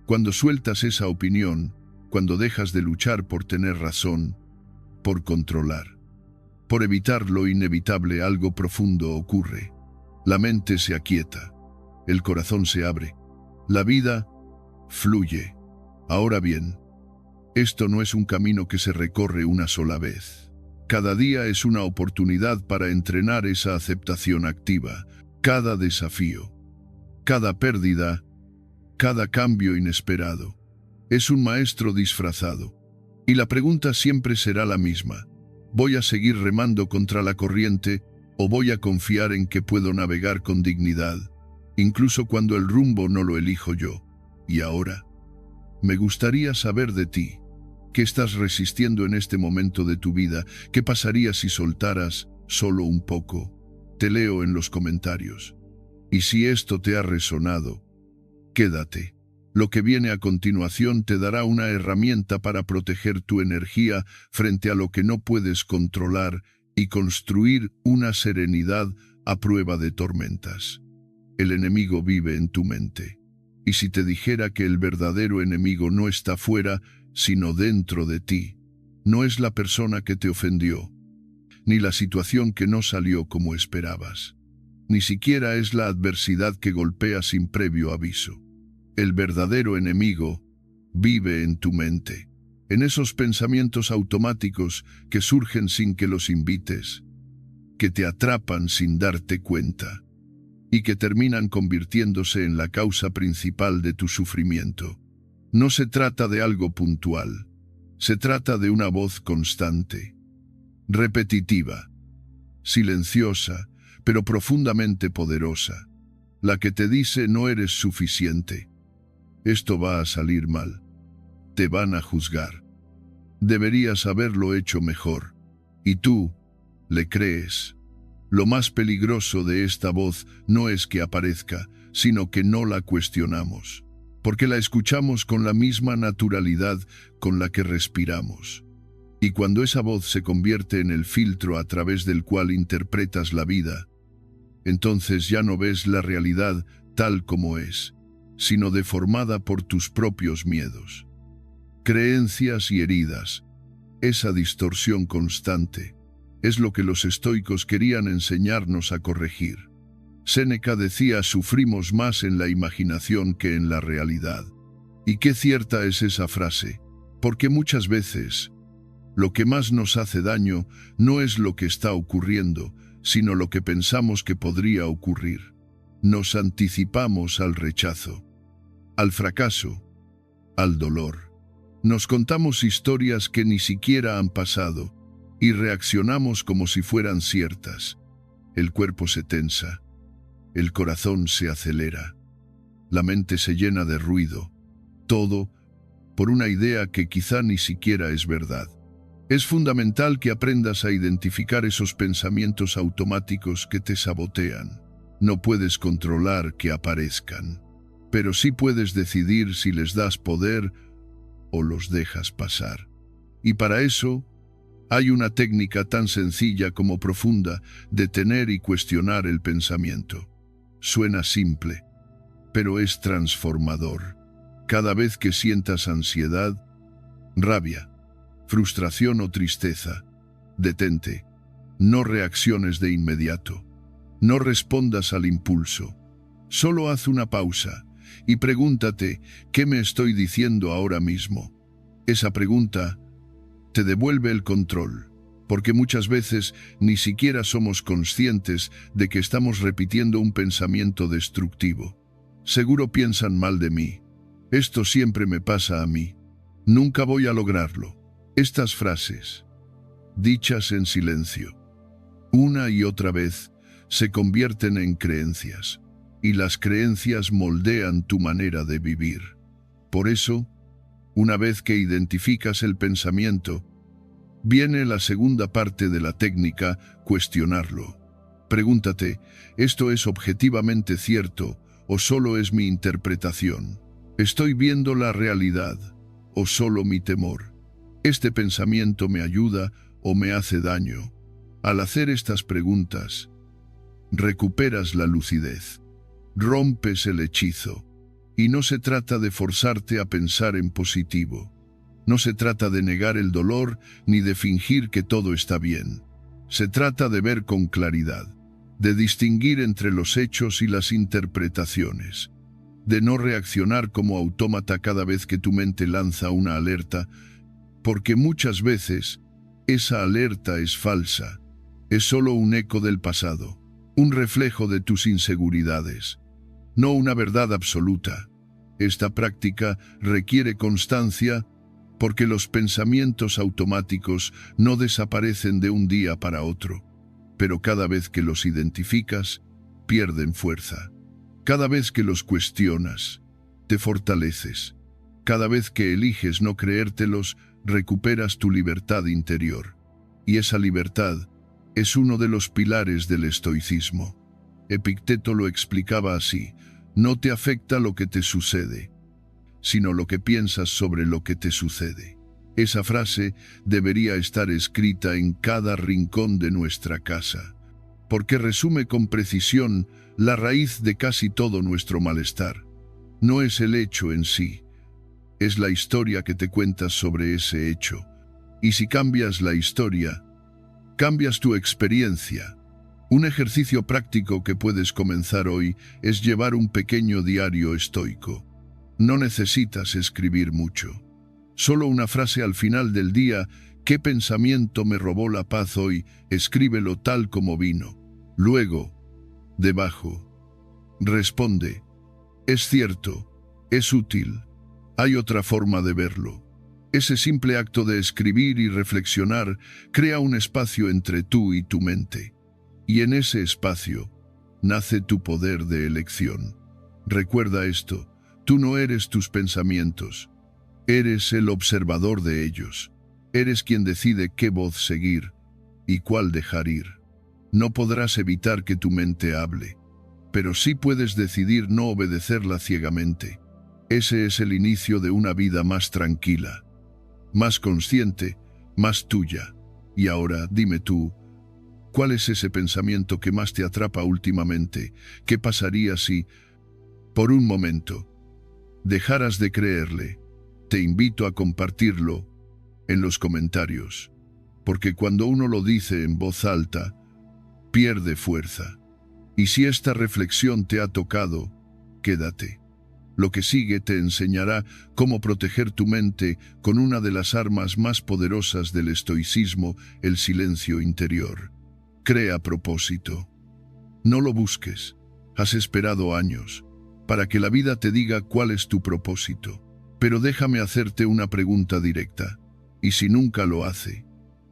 Speaker 1: Cuando sueltas esa opinión, cuando dejas de luchar por tener razón, por controlar, por evitar lo inevitable, algo profundo ocurre. La mente se aquieta, el corazón se abre, la vida fluye. Ahora bien, esto no es un camino que se recorre una sola vez. Cada día es una oportunidad para entrenar esa aceptación activa. Cada desafío, cada pérdida, cada cambio inesperado, es un maestro disfrazado. Y la pregunta siempre será la misma: ¿voy a seguir remando contra la corriente o voy a confiar en que puedo navegar con dignidad, incluso cuando el rumbo no lo elijo yo? Y ahora, me gustaría saber de ti. ¿Qué estás resistiendo en este momento de tu vida? ¿Qué pasaría si soltaras solo un poco? Te leo en los comentarios. Y si esto te ha resonado, quédate. Lo que viene a continuación te dará una herramienta para proteger tu energía frente a lo que no puedes controlar y construir una serenidad a prueba de tormentas. El enemigo vive en tu mente. Y si te dijera que el verdadero enemigo no está fuera, sino dentro de ti, no es la persona que te ofendió, ni la situación que no salió como esperabas, ni siquiera es la adversidad que golpea sin previo aviso. El verdadero enemigo vive en tu mente, en esos pensamientos automáticos que surgen sin que los invites, que te atrapan sin darte cuenta, y que terminan convirtiéndose en la causa principal de tu sufrimiento. No se trata de algo puntual, se trata de una voz constante, repetitiva, silenciosa, pero profundamente poderosa, la que te dice: no eres suficiente, esto va a salir mal, te van a juzgar, deberías haberlo hecho mejor, y tú le crees. Lo más peligroso de esta voz no es que aparezca, sino que no la cuestionamos, porque la escuchamos con la misma naturalidad con la que respiramos. Y cuando esa voz se convierte en el filtro a través del cual interpretas la vida, entonces ya no ves la realidad tal como es, sino deformada por tus propios miedos, creencias y heridas. Esa distorsión constante es lo que los estoicos querían enseñarnos a corregir. Séneca decía: sufrimos más en la imaginación que en la realidad. Y qué cierta es esa frase, porque muchas veces lo que más nos hace daño no es lo que está ocurriendo, sino lo que pensamos que podría ocurrir. Nos anticipamos al rechazo, al fracaso, al dolor. Nos contamos historias que ni siquiera han pasado y reaccionamos como si fueran ciertas. El cuerpo se tensa, el corazón se acelera, la mente se llena de ruido. Todo por una idea que quizá ni siquiera es verdad. Es fundamental que aprendas a identificar esos pensamientos automáticos que te sabotean. No puedes controlar que aparezcan, pero sí puedes decidir si les das poder o los dejas pasar. Y para eso, hay una técnica tan sencilla como profunda: detener y cuestionar el pensamiento. Suena simple, pero es transformador. Cada vez que sientas ansiedad, rabia, frustración o tristeza, detente. No reacciones de inmediato. No respondas al impulso. Solo haz una pausa y pregúntate: ¿qué me estoy diciendo ahora mismo? Esa pregunta te devuelve el control, porque muchas veces ni siquiera somos conscientes de que estamos repitiendo un pensamiento destructivo. Seguro piensan mal de mí. Esto siempre me pasa a mí. Nunca voy a lograrlo. Estas frases, dichas en silencio, una y otra vez, se convierten en creencias, y las creencias moldean tu manera de vivir. Por eso, una vez que identificas el pensamiento, viene la segunda parte de la técnica: cuestionarlo. Pregúntate: ¿esto es objetivamente cierto o solo es mi interpretación? ¿Estoy viendo la realidad o solo mi temor? ¿Este pensamiento me ayuda o me hace daño? Al hacer estas preguntas, recuperas la lucidez, rompes el hechizo, y no se trata de forzarte a pensar en positivo. No se trata de negar el dolor ni de fingir que todo está bien. Se trata de ver con claridad, de distinguir entre los hechos y las interpretaciones, de no reaccionar como autómata cada vez que tu mente lanza una alerta, porque muchas veces esa alerta es falsa, es solo un eco del pasado, un reflejo de tus inseguridades, no una verdad absoluta. Esta práctica requiere constancia, porque los pensamientos automáticos no desaparecen de un día para otro, pero cada vez que los identificas, pierden fuerza. Cada vez que los cuestionas, te fortaleces. Cada vez que eliges no creértelos, recuperas tu libertad interior. Y esa libertad es uno de los pilares del estoicismo. Epicteto lo explicaba así: no te afecta lo que te sucede, sino lo que piensas sobre lo que te sucede. Esa frase debería estar escrita en cada rincón de nuestra casa, porque resume con precisión la raíz de casi todo nuestro malestar. No es el hecho en sí, es la historia que te cuentas sobre ese hecho. Y si cambias la historia, cambias tu experiencia. Un ejercicio práctico que puedes comenzar hoy es llevar un pequeño diario estoico. No necesitas escribir mucho. Solo una frase al final del día: ¿qué pensamiento me robó la paz hoy? Escríbelo tal como vino. Luego, debajo, responde: es cierto, es útil, hay otra forma de verlo. Ese simple acto de escribir y reflexionar crea un espacio entre tú y tu mente. Y en ese espacio nace tu poder de elección. Recuerda esto: tú no eres tus pensamientos, eres el observador de ellos. Eres quien decide qué voz seguir y cuál dejar ir. No podrás evitar que tu mente hable, pero sí puedes decidir no obedecerla ciegamente. Ese es el inicio de una vida más tranquila, más consciente, más tuya. Y ahora, dime tú, ¿cuál es ese pensamiento que más te atrapa últimamente? ¿Qué pasaría si, por un momento, dejaras de creerle? Te invito a compartirlo en los comentarios, porque cuando uno lo dice en voz alta, pierde fuerza. Y si esta reflexión te ha tocado, quédate. Lo que sigue te enseñará cómo proteger tu mente con una de las armas más poderosas del estoicismo: el silencio interior. Crea propósito. No lo busques. Has esperado años para que la vida te diga cuál es tu propósito. Pero déjame hacerte una pregunta directa. ¿Y si nunca lo hace?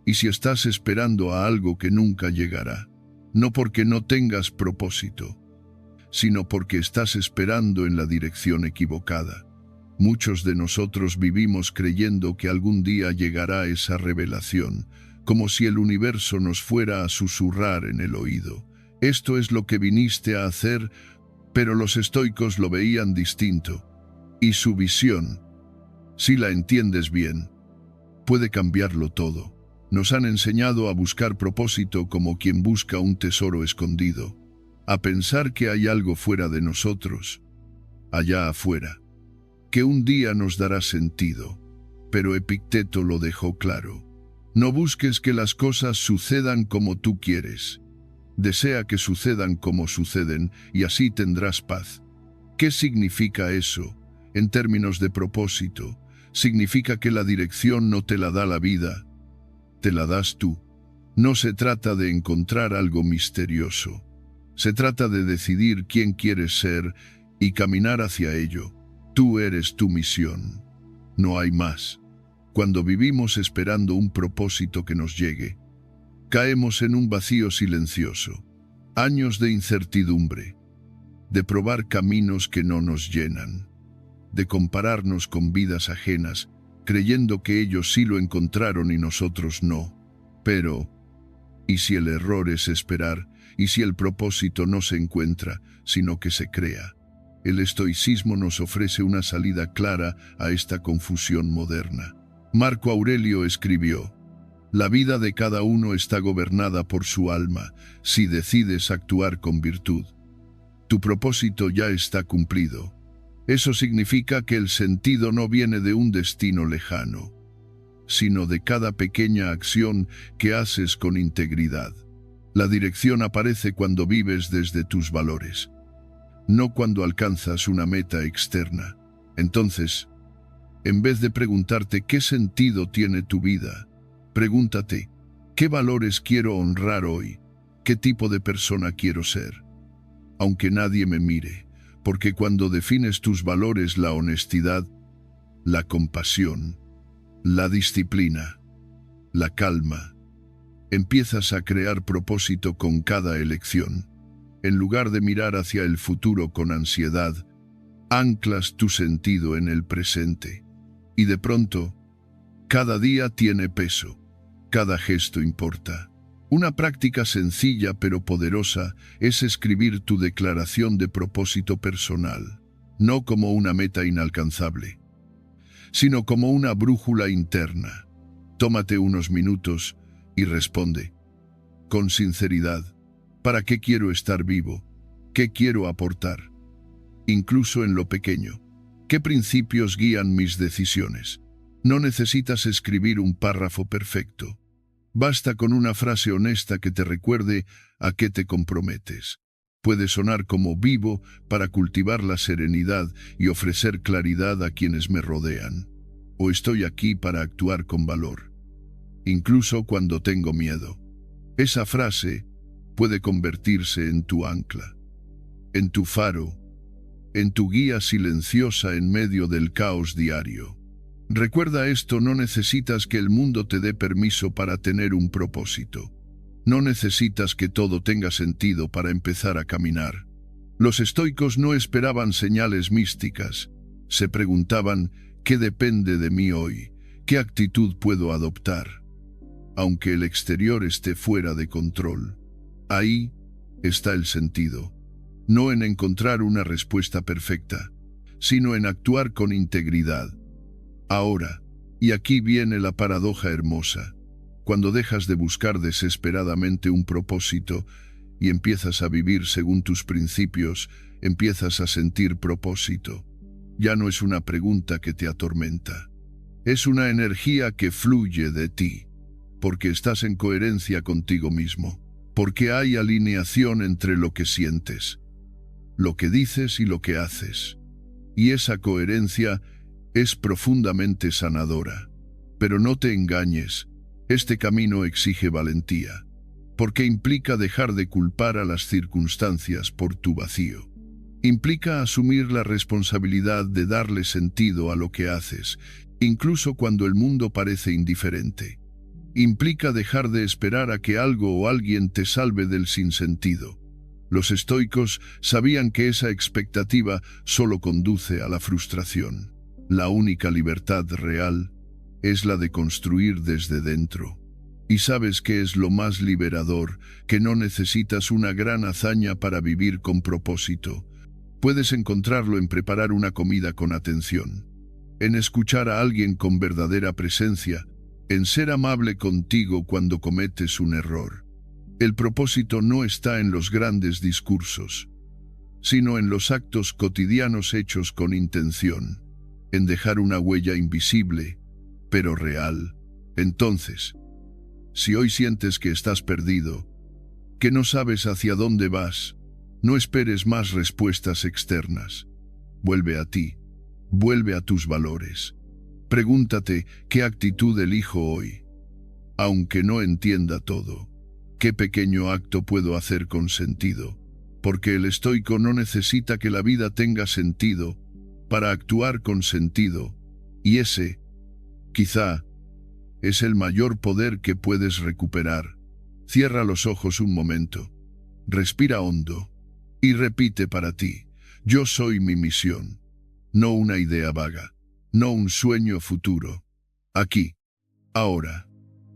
Speaker 1: ¿Y si estás esperando a algo que nunca llegará? No porque no tengas propósito, sino porque estás esperando en la dirección equivocada. Muchos de nosotros vivimos creyendo que algún día llegará esa revelación, como si el universo nos fuera a susurrar en el oído. Esto es lo que viniste a hacer, pero los estoicos lo veían distinto. Y su visión, si la entiendes bien, puede cambiarlo todo. Nos han enseñado a buscar propósito como quien busca un tesoro escondido, a pensar que hay algo fuera de nosotros, allá afuera, que un día nos dará sentido. Pero Epicteto lo dejó claro. No busques que las cosas sucedan como tú quieres. Desea que sucedan como suceden y así tendrás paz. ¿Qué significa eso? En términos de propósito, significa que la dirección no te la da la vida, te la das tú. No se trata de encontrar algo misterioso. Se trata de decidir quién quieres ser y caminar hacia ello. Tú eres tu misión. No hay más. Cuando vivimos esperando un propósito que nos llegue, caemos en un vacío silencioso. Años de incertidumbre, de probar caminos que no nos llenan, de compararnos con vidas ajenas, creyendo que ellos sí lo encontraron y nosotros no. Pero, ¿y si el error es esperar? ¿Y si el propósito no se encuentra, sino que se crea? El estoicismo nos ofrece una salida clara a esta confusión moderna. Marco Aurelio escribió: la vida de cada uno está gobernada por su alma, si decides actuar con virtud. Tu propósito ya está cumplido. Eso significa que el sentido no viene de un destino lejano, sino de cada pequeña acción que haces con integridad. La dirección aparece cuando vives desde tus valores, no cuando alcanzas una meta externa. Entonces, en vez de preguntarte qué sentido tiene tu vida, pregúntate, ¿qué valores quiero honrar hoy? ¿Qué tipo de persona quiero ser? Aunque nadie me mire, porque cuando defines tus valores, la honestidad, la compasión, la disciplina, la calma, empiezas a crear propósito con cada elección. En lugar de mirar hacia el futuro con ansiedad, anclas tu sentido en el presente. Y de pronto, cada día tiene peso, cada gesto importa. Una práctica sencilla pero poderosa es escribir tu declaración de propósito personal, no como una meta inalcanzable, sino como una brújula interna. Tómate unos minutos y responde, con sinceridad, ¿para qué quiero estar vivo? ¿Qué quiero aportar? Incluso en lo pequeño. ¿Qué principios guían mis decisiones? No necesitas escribir un párrafo perfecto. Basta con una frase honesta que te recuerde a qué te comprometes. Puede sonar como vivo para cultivar la serenidad y ofrecer claridad a quienes me rodean. O estoy aquí para actuar con valor, incluso cuando tengo miedo. Esa frase puede convertirse en tu ancla, en tu faro, en tu guía silenciosa en medio del caos diario. Recuerda esto: no necesitas que el mundo te dé permiso para tener un propósito. No necesitas que todo tenga sentido para empezar a caminar. Los estoicos no esperaban señales místicas. Se preguntaban, ¿qué depende de mí hoy? ¿Qué actitud puedo adoptar? Aunque el exterior esté fuera de control. Ahí está el sentido. No en encontrar una respuesta perfecta, sino en actuar con integridad. Ahora, y aquí viene la paradoja hermosa, cuando dejas de buscar desesperadamente un propósito y empiezas a vivir según tus principios, empiezas a sentir propósito. Ya no es una pregunta que te atormenta. Es una energía que fluye de ti, porque estás en coherencia contigo mismo, porque hay alineación entre lo que sientes, lo que dices y lo que haces. Y esa coherencia es profundamente sanadora. Pero no te engañes, este camino exige valentía, porque implica dejar de culpar a las circunstancias por tu vacío. Implica asumir la responsabilidad de darle sentido a lo que haces, incluso cuando el mundo parece indiferente. Implica dejar de esperar a que algo o alguien te salve del sinsentido. Los estoicos sabían que esa expectativa solo conduce a la frustración. La única libertad real es la de construir desde dentro. Y sabes que es lo más liberador, que no necesitas una gran hazaña para vivir con propósito. Puedes encontrarlo en preparar una comida con atención, en escuchar a alguien con verdadera presencia, en ser amable contigo cuando cometes un error. El propósito no está en los grandes discursos, sino en los actos cotidianos hechos con intención, en dejar una huella invisible, pero real. Entonces, si hoy sientes que estás perdido, que no sabes hacia dónde vas, no esperes más respuestas externas. Vuelve a ti, vuelve a tus valores. Pregúntate qué actitud elijo hoy. Aunque no entienda todo, ¿qué pequeño acto puedo hacer con sentido? Porque el estoico no necesita que la vida tenga sentido para actuar con sentido, y ese, quizá, es el mayor poder que puedes recuperar. Cierra los ojos un momento, respira hondo y repite para ti: yo soy mi misión, no una idea vaga, no un sueño futuro. Aquí, ahora,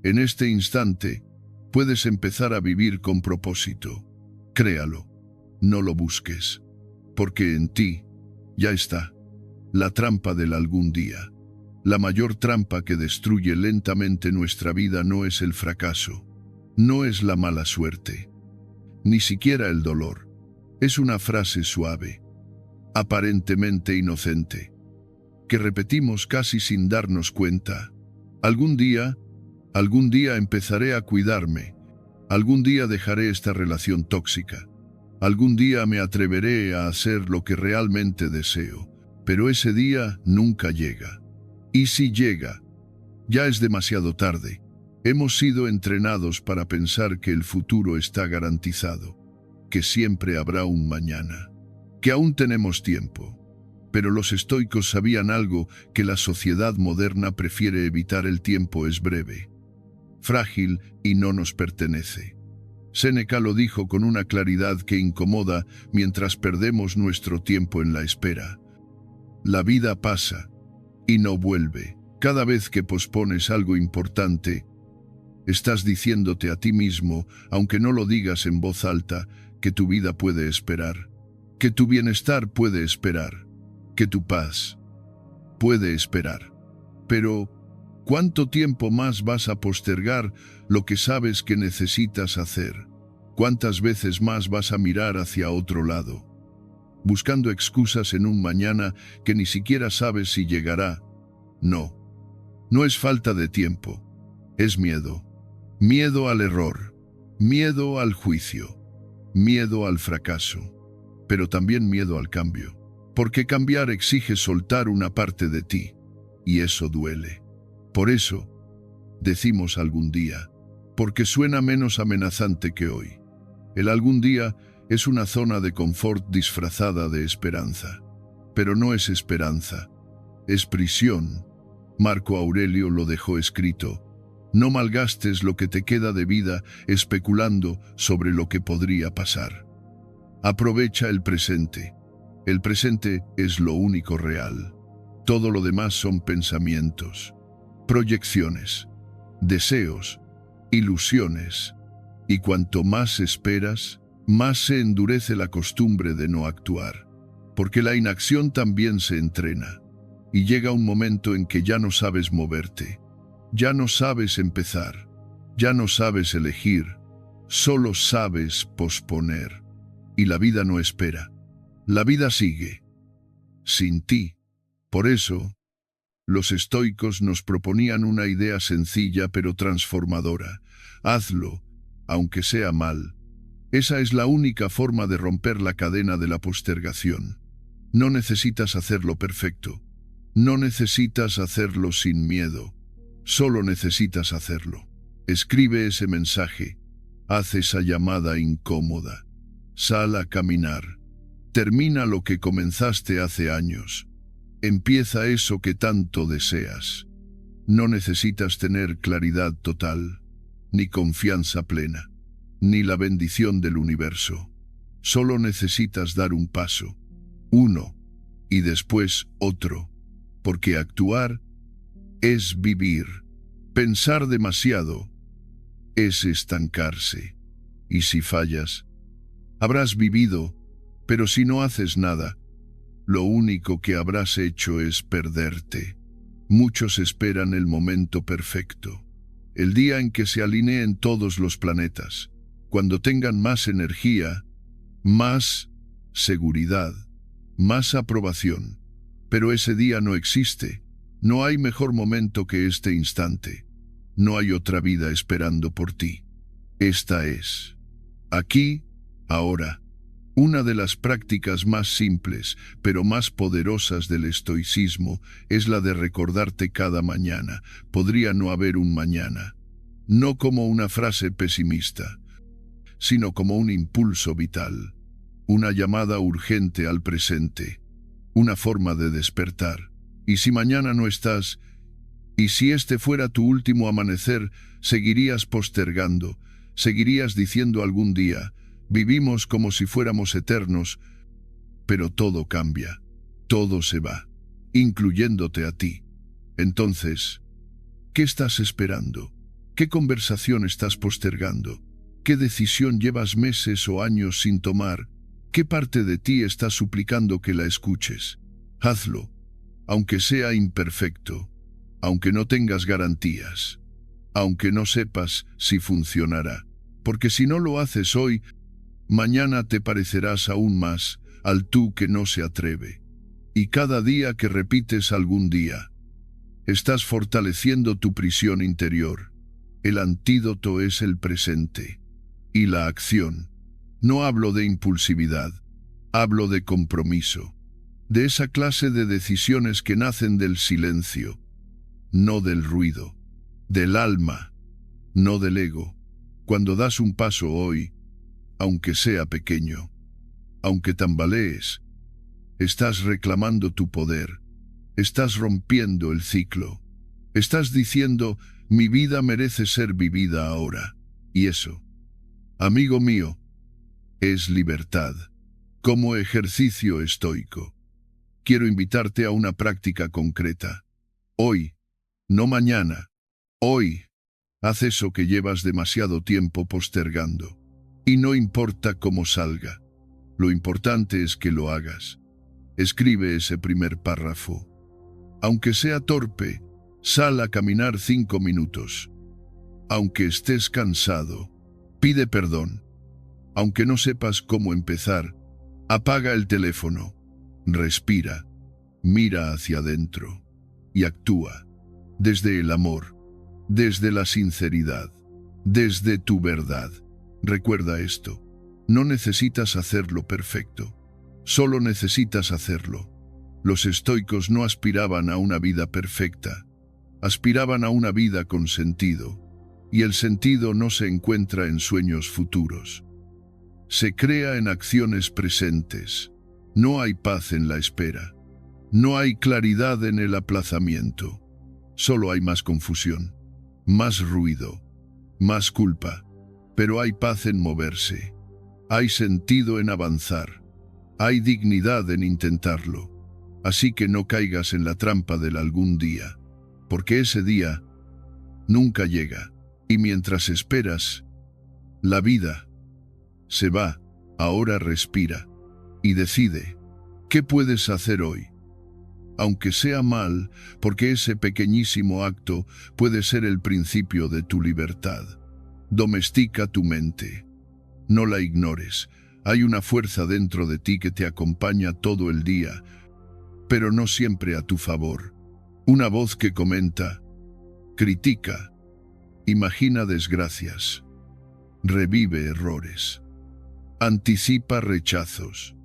Speaker 1: en este instante, puedes empezar a vivir con propósito. Créalo, no lo busques, porque en ti ya está la trampa del algún día. La mayor trampa que destruye lentamente nuestra vida no es el fracaso, no es la mala suerte, ni siquiera el dolor. Es una frase suave, aparentemente inocente, que repetimos casi sin darnos cuenta. Algún día empezaré a cuidarme, algún día dejaré esta relación tóxica, algún día me atreveré a hacer lo que realmente deseo, pero ese día nunca llega. Y si llega, ya es demasiado tarde. Hemos sido entrenados para pensar que el futuro está garantizado, que siempre habrá un mañana, que aún tenemos tiempo. Pero los estoicos sabían algo que la sociedad moderna prefiere evitar: el tiempo es breve, frágil y no nos pertenece. Séneca lo dijo con una claridad que incomoda mientras perdemos nuestro tiempo en la espera. La vida pasa y no vuelve. Cada vez que pospones algo importante, estás diciéndote a ti mismo, aunque no lo digas en voz alta, que tu vida puede esperar, que tu bienestar puede esperar, que tu paz puede esperar. Pero, ¿cuánto tiempo más vas a postergar lo que sabes que necesitas hacer? ¿Cuántas veces más vas a mirar hacia otro lado, buscando excusas en un mañana que ni siquiera sabes si llegará? No, no es falta de tiempo, es miedo. Miedo al error, miedo al juicio, miedo al fracaso, pero también miedo al cambio. Porque cambiar exige soltar una parte de ti, y eso duele. Por eso, decimos algún día, porque suena menos amenazante que hoy. El algún día es una zona de confort disfrazada de esperanza. Pero no es esperanza, es prisión. Marco Aurelio lo dejó escrito: no malgastes lo que te queda de vida especulando sobre lo que podría pasar. Aprovecha el presente. El presente es lo único real. Todo lo demás son pensamientos, proyecciones, deseos, ilusiones. Y cuanto más esperas, más se endurece la costumbre de no actuar. Porque la inacción también se entrena. Y llega un momento en que ya no sabes moverte, ya no sabes empezar, ya no sabes elegir, solo sabes posponer. Y la vida no espera, la vida sigue, sin ti. Por eso, los estoicos nos proponían una idea sencilla pero transformadora: hazlo, aunque sea mal. Esa es la única forma de romper la cadena de la postergación. No necesitas hacerlo perfecto. No necesitas hacerlo sin miedo, solo necesitas hacerlo. Escribe ese mensaje, haz esa llamada incómoda, sal a caminar, termina lo que comenzaste hace años, empieza eso que tanto deseas. No necesitas tener claridad total, ni confianza plena, ni la bendición del universo. Solo necesitas dar un paso, uno, y después otro. porque actuar es vivir. Pensar demasiado es estancarse. Y si fallas, habrás vivido, pero si no haces nada, lo único que habrás hecho es perderte. Muchos esperan el momento perfecto, el día en que se alineen todos los planetas, cuando tengan más energía, más seguridad, más aprobación. Pero ese día no existe. No hay mejor momento que este instante. No hay otra vida esperando por ti. Esta es, aquí, ahora, una de las prácticas más simples, pero más poderosas del estoicismo es la de recordarte cada mañana. Podría no haber un mañana. No como una frase pesimista, sino como un impulso vital, una llamada urgente al presente, una forma de despertar. Y si mañana no estás, y si este fuera tu último amanecer, seguirías postergando, seguirías diciendo algún día, vivimos como si fuéramos eternos, pero todo cambia, todo se va, incluyéndote a ti. Entonces, ¿qué estás esperando? ¿Qué conversación estás postergando? ¿Qué decisión llevas meses o años sin tomar? ¿Qué parte de ti está suplicando que la escuches? Hazlo, aunque sea imperfecto, aunque no tengas garantías, aunque no sepas si funcionará, porque si no lo haces hoy, mañana te parecerás aún más al tú que no se atreve. Y cada día que repites algún día, estás fortaleciendo tu prisión interior. El antídoto es el presente y la acción. No hablo de impulsividad, hablo de compromiso, de esa clase de decisiones que nacen del silencio, no del ruido, del alma, no del ego. Cuando das un paso hoy, aunque sea pequeño, aunque tambalees, estás reclamando tu poder, estás rompiendo el ciclo, estás diciendo, mi vida merece ser vivida ahora. Y eso, amigo mío, es libertad, como ejercicio estoico. Quiero invitarte a una práctica concreta. Hoy, no mañana, hoy, haz eso que llevas demasiado tiempo postergando. Y no importa cómo salga, lo importante es que lo hagas. Escribe ese primer párrafo. Aunque sea torpe, sal a caminar 5 minutos. Aunque estés cansado, pide perdón. Aunque no sepas cómo empezar, apaga el teléfono, respira, mira hacia adentro y actúa desde el amor, desde la sinceridad, desde tu verdad. Recuerda esto, no necesitas hacerlo perfecto, solo necesitas hacerlo. Los estoicos no aspiraban a una vida perfecta, aspiraban a una vida con sentido, y el sentido no se encuentra en sueños futuros. Se crea en acciones presentes. No hay paz en la espera. No hay claridad en el aplazamiento. Solo hay más confusión, más ruido, más culpa. Pero hay paz en moverse. Hay sentido en avanzar. Hay dignidad en intentarlo. Así que no caigas en la trampa del algún día, porque ese día nunca llega. Y mientras esperas, la vida se va. Ahora respira y decide, ¿qué puedes hacer hoy? Aunque sea mal, porque ese pequeñísimo acto puede ser el principio de tu libertad. Domestica tu mente. No la ignores. Hay una fuerza dentro de ti que te acompaña todo el día, pero no siempre a tu favor. Una voz que comenta, critica, imagina desgracias, revive errores, anticipa rechazos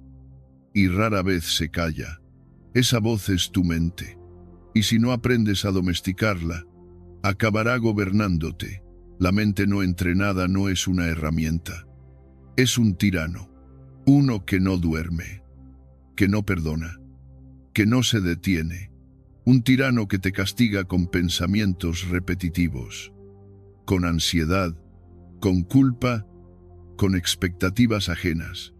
Speaker 1: y rara vez se calla. Esa voz es tu mente, y si no aprendes a domesticarla, acabará gobernándote. La mente no entrenada no es una herramienta, es un tirano, uno que no duerme, que no perdona, que no se detiene, un tirano que te castiga con pensamientos repetitivos, con ansiedad, con culpa, con expectativas ajenas,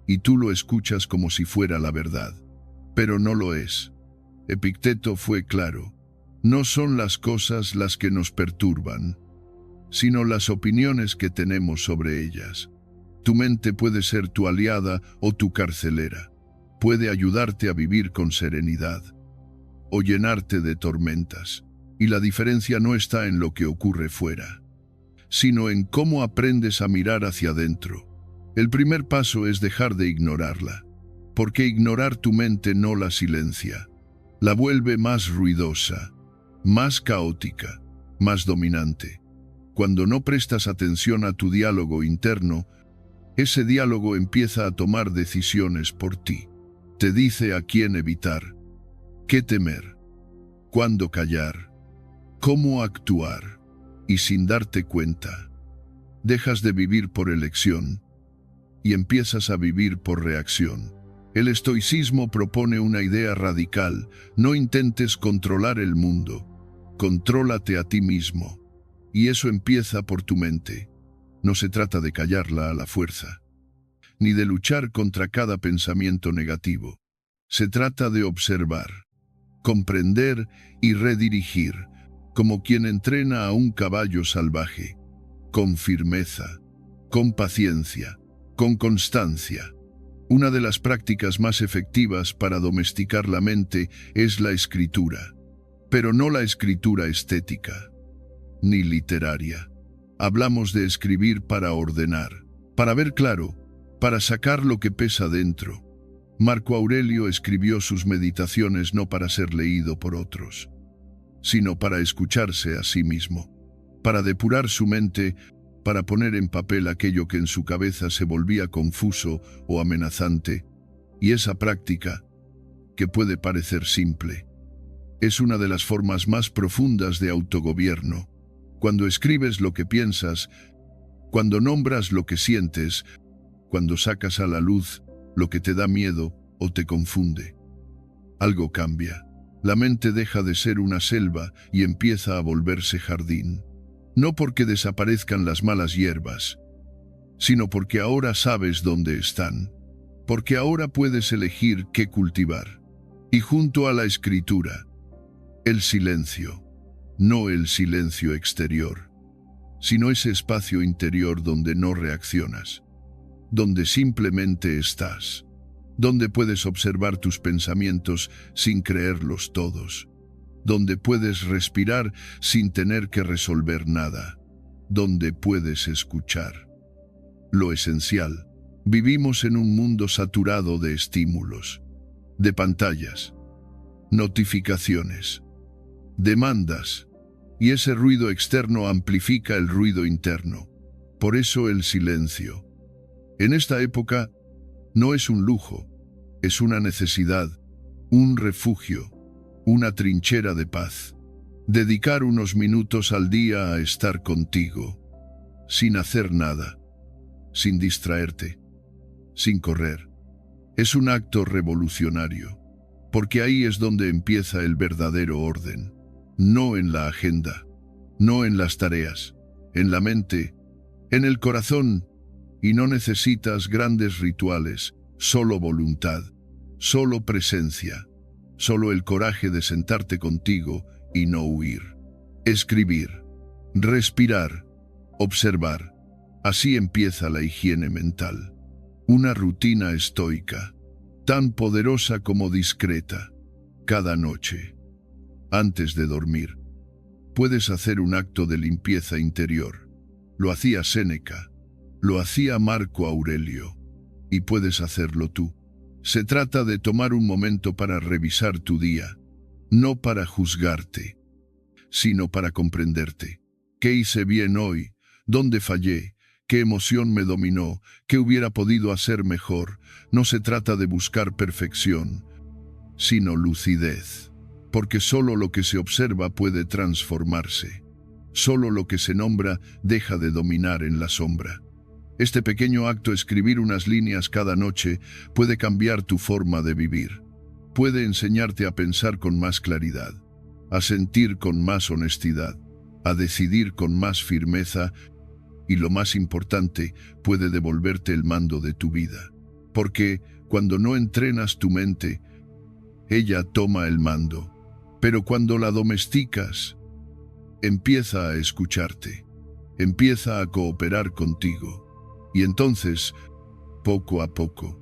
Speaker 1: y tú lo escuchas como si fuera la verdad, pero no lo es. Epicteto fue claro: no son las cosas las que nos perturban, sino las opiniones que tenemos sobre ellas. Tu mente puede ser tu aliada o tu carcelera. Puede ayudarte a vivir con serenidad o llenarte de tormentas. Y la diferencia no está en lo que ocurre fuera, sino en cómo aprendes a mirar hacia adentro. El primer paso es dejar de ignorarla, porque ignorar tu mente no la silencia, la vuelve más ruidosa, más caótica, más dominante. Cuando no prestas atención a tu diálogo interno, ese diálogo empieza a tomar decisiones por ti. Te dice a quién evitar, qué temer, cuándo callar, cómo actuar, y sin darte cuenta, dejas de vivir por elección y empiezas a vivir por reacción. El estoicismo propone una idea radical: no intentes controlar el mundo, contrólate a ti mismo. Y eso empieza por tu mente. No se trata de callarla a la fuerza, ni de luchar contra cada pensamiento negativo. Se trata de observar, comprender y redirigir, como quien entrena a un caballo salvaje, con firmeza, con paciencia, con constancia. Una de las prácticas más efectivas para domesticar la mente es la escritura, pero no la escritura estética, ni literaria. Hablamos de escribir para ordenar, para ver claro, para sacar lo que pesa dentro. Marco Aurelio escribió sus meditaciones no para ser leído por otros, sino para escucharse a sí mismo, para depurar su mente, para poner en papel aquello que en su cabeza se volvía confuso o amenazante. Y esa práctica, que puede parecer simple, es una de las formas más profundas de autogobierno. Cuando escribes lo que piensas, cuando nombras lo que sientes, cuando sacas a la luz lo que te da miedo o te confunde, algo cambia. La mente deja de ser una selva y empieza a volverse jardín. No porque desaparezcan las malas hierbas, sino porque ahora sabes dónde están, porque ahora puedes elegir qué cultivar. Y junto a la escritura, el silencio, no el silencio exterior, sino ese espacio interior donde no reaccionas, donde simplemente estás, donde puedes observar tus pensamientos sin creerlos todos, donde puedes respirar sin tener que resolver nada, donde puedes escuchar. Lo esencial: vivimos en un mundo saturado de estímulos, de pantallas, notificaciones, demandas, y ese ruido externo amplifica el ruido interno. Por eso el silencio, en esta época, no es un lujo, es una necesidad, un refugio, una trinchera de paz. Dedicar unos minutos al día a estar contigo, sin hacer nada, sin distraerte, sin correr, es un acto revolucionario, porque ahí es donde empieza el verdadero orden. No en la agenda, no en las tareas, en la mente, en el corazón. Y no necesitas grandes rituales, solo voluntad, solo presencia, solo el coraje de sentarte contigo y no huir. Escribir, respirar, observar. Así empieza la higiene mental. Una rutina estoica, tan poderosa como discreta. Cada noche, antes de dormir, puedes hacer un acto de limpieza interior. Lo hacía Séneca, lo hacía Marco Aurelio, y puedes hacerlo tú. Se trata de tomar un momento para revisar tu día, no para juzgarte, sino para comprenderte. ¿Qué hice bien hoy? ¿Dónde fallé? ¿Qué emoción me dominó? ¿Qué hubiera podido hacer mejor? No se trata de buscar perfección, sino lucidez, porque solo lo que se observa puede transformarse. Solo lo que se nombra deja de dominar en la sombra. Este pequeño acto, escribir unas líneas cada noche, puede cambiar tu forma de vivir. Puede enseñarte a pensar con más claridad, a sentir con más honestidad, a decidir con más firmeza y, lo más importante, puede devolverte el mando de tu vida. Porque cuando no entrenas tu mente, ella toma el mando. Pero cuando la domesticas, empieza a escucharte, empieza a cooperar contigo. Y entonces, poco a poco,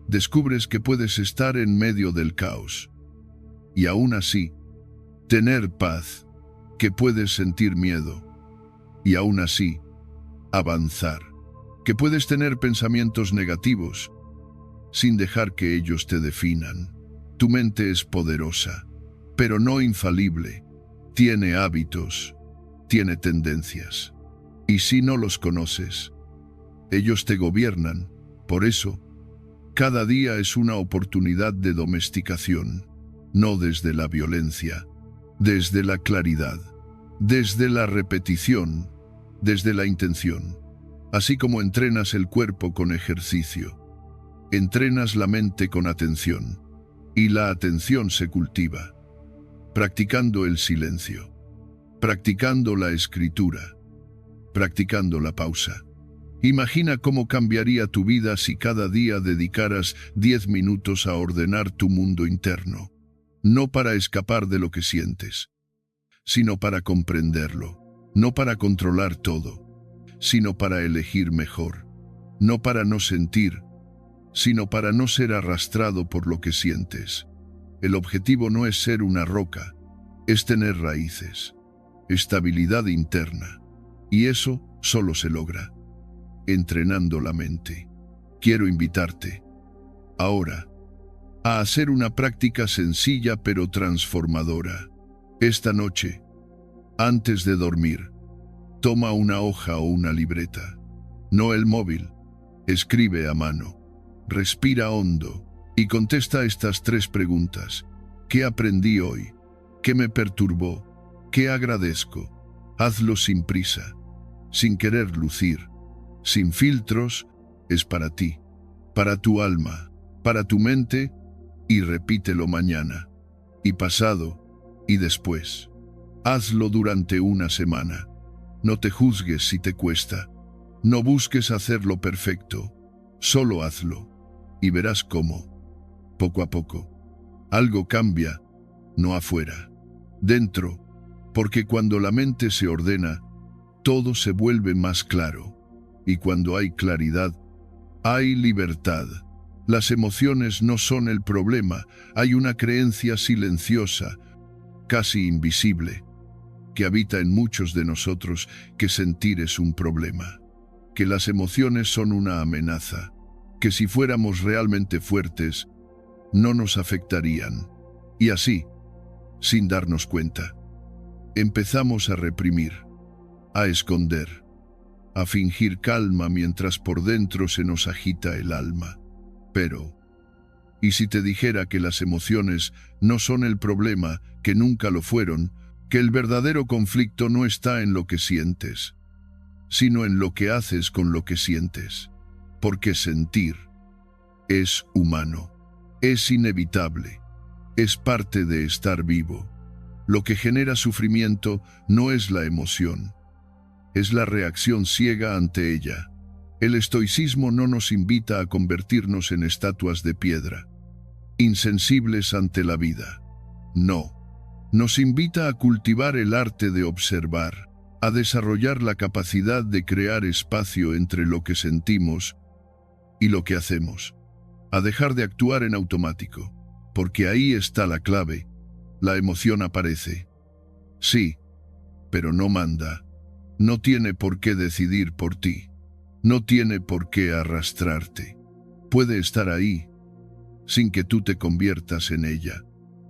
Speaker 1: descubres que puedes estar en medio del caos y aún así tener paz, que puedes sentir miedo y aún así avanzar, que puedes tener pensamientos negativos sin dejar que ellos te definan. Tu mente es poderosa, pero no infalible. Tiene hábitos, tiene tendencias. Y si no los conoces, ellos te gobiernan. Por eso, cada día es una oportunidad de domesticación, no desde la violencia, desde la claridad, desde la repetición, desde la intención. Así como entrenas el cuerpo con ejercicio, entrenas la mente con atención, y la atención se cultiva, practicando el silencio, practicando la escritura, practicando la pausa. Imagina cómo cambiaría tu vida si cada día dedicaras 10 minutos a ordenar tu mundo interno, no para escapar de lo que sientes, sino para comprenderlo, no para controlar todo, sino para elegir mejor, no para no sentir, sino para no ser arrastrado por lo que sientes. El objetivo no es ser una roca, es tener raíces, estabilidad interna, y eso solo se logra entrenando la mente. Quiero invitarte, ahora, a hacer una práctica sencilla pero transformadora. Esta noche, antes de dormir, toma una hoja o una libreta, no el móvil, escribe a mano, respira hondo y contesta estas 3 preguntas. ¿Qué aprendí hoy? ¿Qué me perturbó? ¿Qué agradezco? Hazlo sin prisa, sin querer lucir, sin filtros. Es para ti, para tu alma, para tu mente, y repítelo mañana, y pasado, y después. Hazlo durante una semana. No te juzgues si te cuesta. No busques hacerlo perfecto. Solo hazlo, y verás cómo, poco a poco, algo cambia, no afuera, dentro, porque cuando la mente se ordena, todo se vuelve más claro. Y cuando hay claridad, hay libertad. Las emociones no son el problema, hay una creencia silenciosa, casi invisible, que habita en muchos de nosotros, que sentir es un problema, que las emociones son una amenaza, que si fuéramos realmente fuertes, no nos afectarían. Y así, sin darnos cuenta, empezamos a reprimir, a esconder, a fingir calma mientras por dentro se nos agita el alma. Pero, ¿y si te dijera que las emociones no son el problema, que nunca lo fueron, que el verdadero conflicto no está en lo que sientes, sino en lo que haces con lo que sientes? Porque sentir es humano, es inevitable, es parte de estar vivo. Lo que genera sufrimiento no es la emoción, es la reacción ciega ante ella. El estoicismo no nos invita a convertirnos en estatuas de piedra, insensibles ante la vida. No, nos invita a cultivar el arte de observar, a desarrollar la capacidad de crear espacio entre lo que sentimos y lo que hacemos, a dejar de actuar en automático, porque ahí está la clave. La emoción aparece, sí, pero no manda. No tiene por qué decidir por ti. No tiene por qué arrastrarte. Puede estar ahí, sin que tú te conviertas en ella.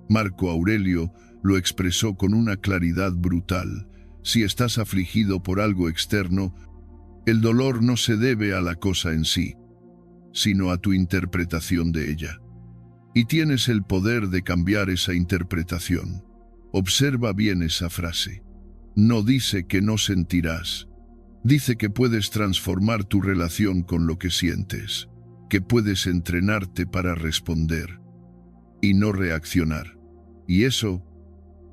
Speaker 1: Marco Aurelio lo expresó con una claridad brutal. Si estás afligido por algo externo, el dolor no se debe a la cosa en sí, sino a tu interpretación de ella. Y tienes el poder de cambiar esa interpretación. Observa bien esa frase. No dice que no sentirás. Dice que puedes transformar tu relación con lo que sientes, que puedes entrenarte para responder y no reaccionar. Y eso,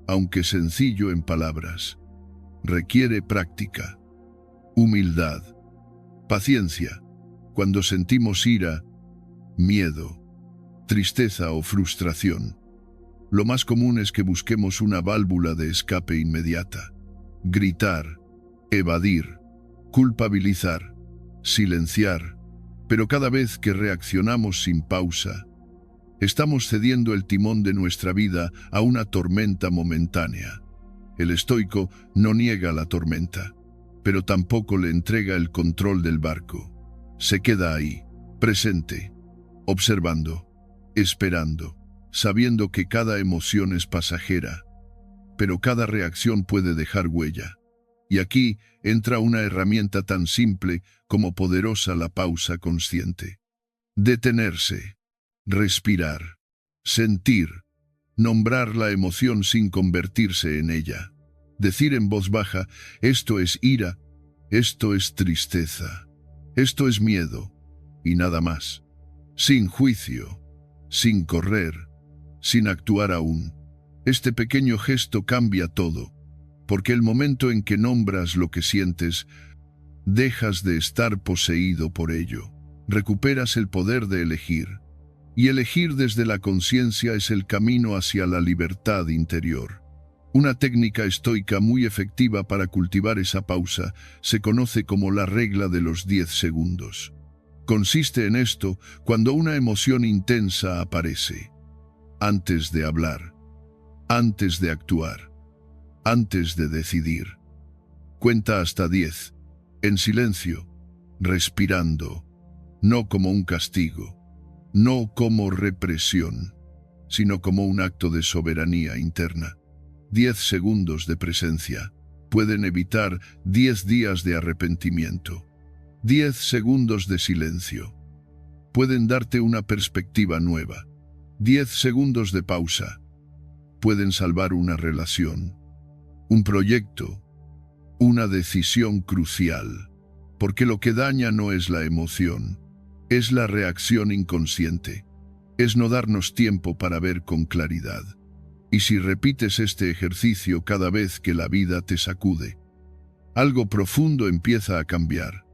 Speaker 1: aunque sencillo en palabras, requiere práctica, humildad, paciencia. Cuando sentimos ira, miedo, tristeza o frustración, lo más común es que busquemos una válvula de escape inmediata. Gritar, evadir, culpabilizar, silenciar, pero cada vez que reaccionamos sin pausa, estamos cediendo el timón de nuestra vida a una tormenta momentánea. El estoico no niega la tormenta, pero tampoco le entrega el control del barco. Se queda ahí, presente, observando, esperando, sabiendo que cada emoción es pasajera, pero cada reacción puede dejar huella. Y aquí entra una herramienta tan simple como poderosa: la pausa consciente. Detenerse, respirar, sentir, nombrar la emoción sin convertirse en ella. Decir en voz baja: esto es ira, esto es tristeza, esto es miedo, y nada más. Sin juicio, sin correr, sin actuar aún. Este pequeño gesto cambia todo, porque el momento en que nombras lo que sientes, dejas de estar poseído por ello. Recuperas el poder de elegir. Y elegir desde la conciencia es el camino hacia la libertad interior. Una técnica estoica muy efectiva para cultivar esa pausa se conoce como la regla de los 10 segundos. Consiste en esto: cuando una emoción intensa aparece, antes de hablar, antes de actuar, antes de decidir, cuenta hasta 10, en silencio, respirando, no como un castigo, no como represión, sino como un acto de soberanía interna. 10 segundos de presencia pueden evitar 10 días de arrepentimiento. 10 segundos de silencio pueden darte una perspectiva nueva. 10 segundos de pausa pueden salvar una relación, un proyecto, una decisión crucial, porque lo que daña no es la emoción, es la reacción inconsciente, es no darnos tiempo para ver con claridad. Y si repites este ejercicio cada vez que la vida te sacude, algo profundo empieza a cambiar.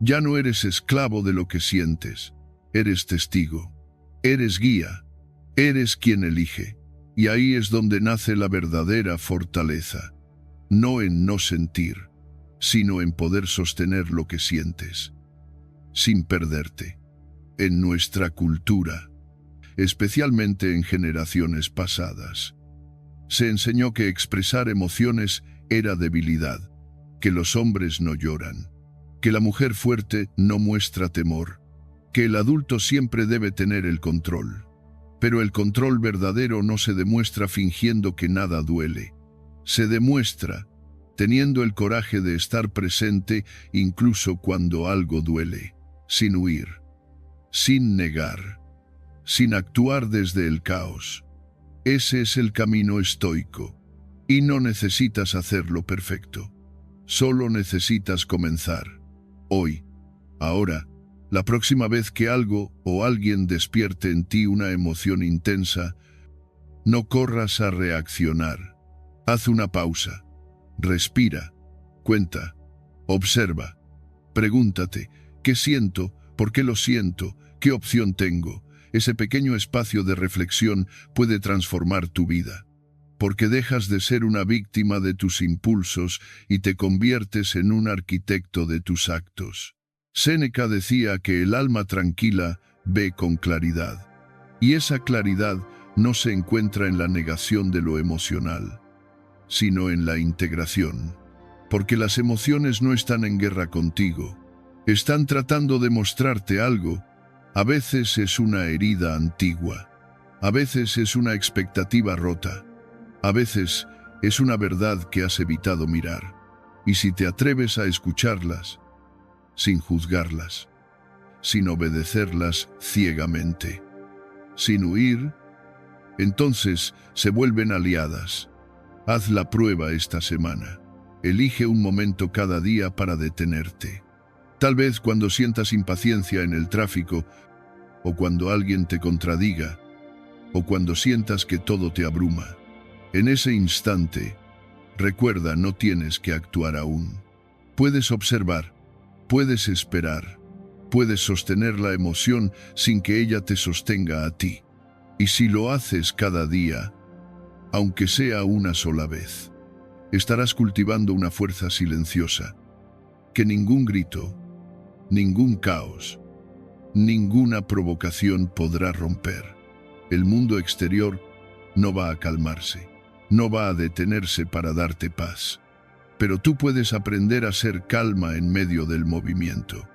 Speaker 1: Ya no eres esclavo de lo que sientes, eres testigo, eres guía, eres quien elige. Y ahí es donde nace la verdadera fortaleza, no en no sentir, sino en poder sostener lo que sientes, sin perderte. En nuestra cultura, especialmente en generaciones pasadas, se enseñó que expresar emociones era debilidad, que los hombres no lloran, que la mujer fuerte no muestra temor, que el adulto siempre debe tener el control. Pero el control verdadero no se demuestra fingiendo que nada duele. Se demuestra teniendo el coraje de estar presente incluso cuando algo duele, sin huir, sin negar, sin actuar desde el caos. Ese es el camino estoico, y no necesitas hacerlo perfecto. Solo necesitas comenzar. Hoy, ahora, la próxima vez que algo o alguien despierte en ti una emoción intensa, no corras a reaccionar. Haz una pausa. Respira. Cuenta. Observa. Pregúntate: ¿qué siento? ¿Por qué lo siento? ¿Qué opción tengo? Ese pequeño espacio de reflexión puede transformar tu vida, porque dejas de ser una víctima de tus impulsos y te conviertes en un arquitecto de tus actos. Séneca decía que el alma tranquila ve con claridad, y esa claridad no se encuentra en la negación de lo emocional, sino en la integración, porque las emociones no están en guerra contigo, están tratando de mostrarte algo. A veces es una herida antigua, a veces es una expectativa rota, a veces es una verdad que has evitado mirar. Y si te atreves a escucharlas, sin juzgarlas, sin obedecerlas ciegamente, sin huir, entonces se vuelven aliadas. Haz la prueba esta semana. Elige un momento cada día para detenerte. Tal vez cuando sientas impaciencia en el tráfico, o cuando alguien te contradiga, o cuando sientas que todo te abruma. En ese instante, recuerda, no tienes que actuar aún. Puedes observar, puedes esperar, puedes sostener la emoción sin que ella te sostenga a ti. Y si lo haces cada día, aunque sea una sola vez. Estarás cultivando una fuerza silenciosa, que ningún grito, ningún caos, ninguna provocación podrá romper. El mundo exterior no va a calmarse, no va a detenerse para darte paz. Pero tú puedes aprender a ser calma en medio del movimiento.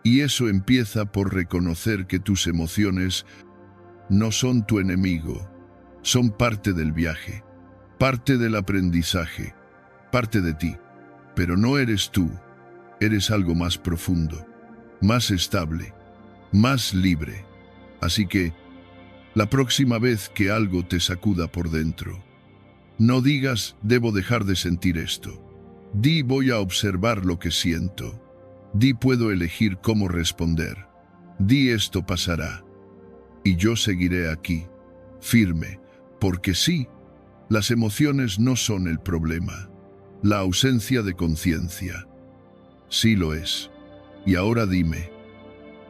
Speaker 1: Y eso empieza por reconocer que tus emociones no son tu enemigo, son parte del viaje, parte del aprendizaje, parte de ti. Pero no eres tú, eres algo más profundo, más estable, más libre. Así que, la próxima vez que algo te sacuda por dentro, no digas, debo dejar de sentir esto. Di, voy a observar lo que siento. Di, puedo elegir cómo responder. Di, esto pasará. Y yo seguiré aquí, firme, porque sí, las emociones no son el problema. La ausencia de conciencia sí lo es. Y ahora dime,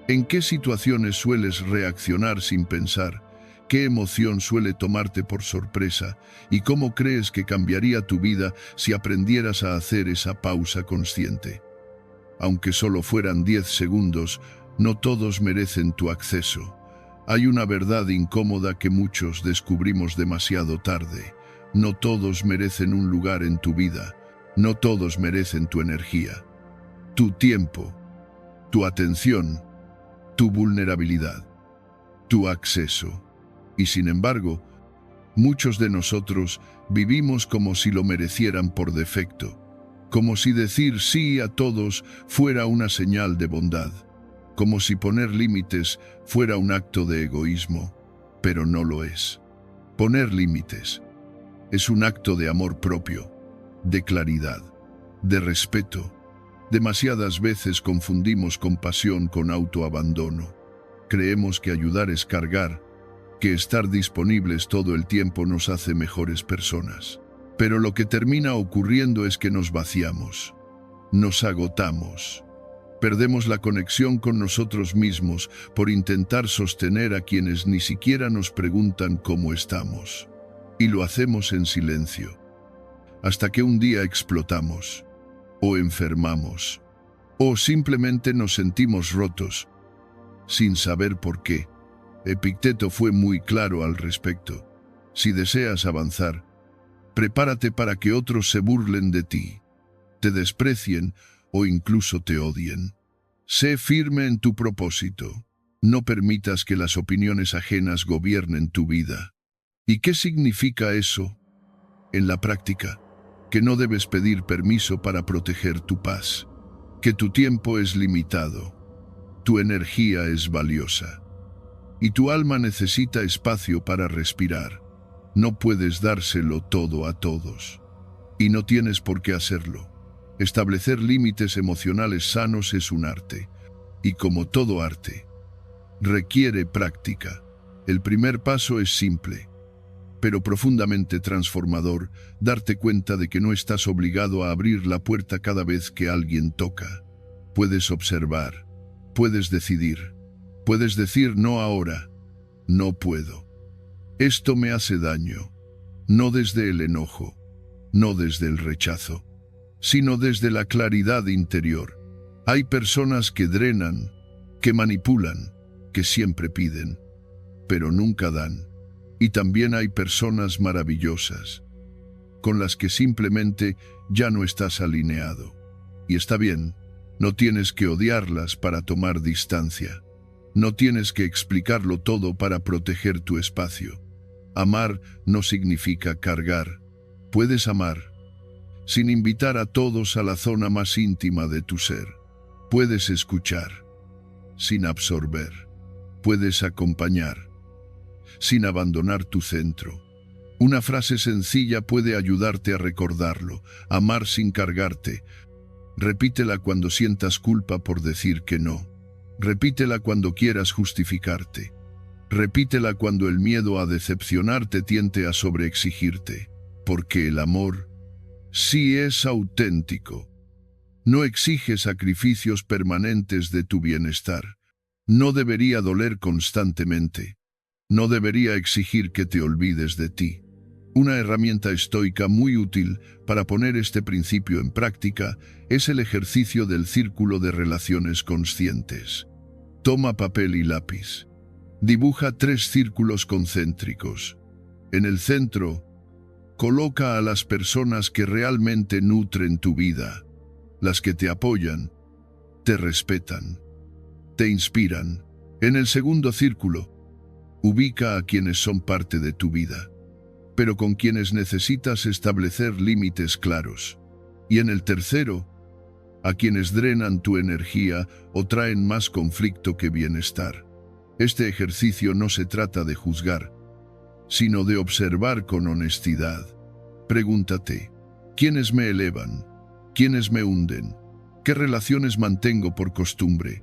Speaker 1: ¿en qué situaciones sueles reaccionar sin pensar? ¿Qué emoción suele tomarte por sorpresa? ¿Y cómo crees que cambiaría tu vida si aprendieras a hacer esa pausa consciente? Aunque solo fueran 10 segundos, no todos merecen tu acceso. Hay una verdad incómoda que muchos descubrimos demasiado tarde. No todos merecen un lugar en tu vida. No todos merecen tu energía, tu tiempo, tu atención, tu vulnerabilidad, tu acceso. Y sin embargo, muchos de nosotros vivimos como si lo merecieran por defecto, como si decir sí a todos fuera una señal de bondad, como si poner límites fuera un acto de egoísmo, pero no lo es. Poner límites es un acto de amor propio, de claridad, de respeto. Demasiadas veces confundimos compasión con autoabandono. Creemos que ayudar es cargar, que estar disponibles todo el tiempo nos hace mejores personas. Pero lo que termina ocurriendo es que nos vaciamos, nos agotamos, perdemos la conexión con nosotros mismos por intentar sostener a quienes ni siquiera nos preguntan cómo estamos. Y lo hacemos en silencio, hasta que un día explotamos, o enfermamos, o simplemente nos sentimos rotos, sin saber por qué. Epicteto fue muy claro al respecto. Si deseas avanzar, prepárate para que otros se burlen de ti, te desprecien o incluso te odien. Sé firme en tu propósito. No permitas que las opiniones ajenas gobiernen tu vida. ¿Y qué significa eso? En la práctica, que no debes pedir permiso para proteger tu paz, que tu tiempo es limitado, tu energía es valiosa, y tu alma necesita espacio para respirar. No puedes dárselo todo a todos, y no tienes por qué hacerlo. Establecer límites emocionales sanos es un arte, y como todo arte, requiere práctica. El primer paso es simple, pero profundamente transformador: darte cuenta de que no estás obligado a abrir la puerta cada vez que alguien toca. Puedes observar, puedes decidir, puedes decir no ahora, no puedo. Esto me hace daño, no desde el enojo, no desde el rechazo, sino desde la claridad interior. Hay personas que drenan, que manipulan, que siempre piden, pero nunca dan. Y también hay personas maravillosas, con las que simplemente ya no estás alineado. Y está bien, no tienes que odiarlas para tomar distancia. No tienes que explicarlo todo para proteger tu espacio. Amar no significa cargar. Puedes amar sin invitar a todos a la zona más íntima de tu ser. Puedes escuchar sin absorber. Puedes acompañar sin abandonar tu centro. Una frase sencilla puede ayudarte a recordarlo: amar sin cargarte. Repítela cuando sientas culpa por decir que no. Repítela cuando quieras justificarte. Repítela cuando el miedo a decepcionarte tiente a sobreexigirte. Porque el amor sí es auténtico. No exige sacrificios permanentes de tu bienestar. No debería doler constantemente. No debería exigir que te olvides de ti. Una herramienta estoica muy útil para poner este principio en práctica es el ejercicio del círculo de relaciones conscientes. Toma papel y lápiz. Dibuja 3 círculos concéntricos. En el centro, coloca a las personas que realmente nutren tu vida, las que te apoyan, te respetan, te inspiran. En el segundo círculo, ubica a quienes son parte de tu vida, pero con quienes necesitas establecer límites claros. Y en el tercero, a quienes drenan tu energía o traen más conflicto que bienestar. Este ejercicio no se trata de juzgar, sino de observar con honestidad. Pregúntate, ¿quiénes me elevan? ¿Quiénes me hunden? ¿Qué relaciones mantengo por costumbre?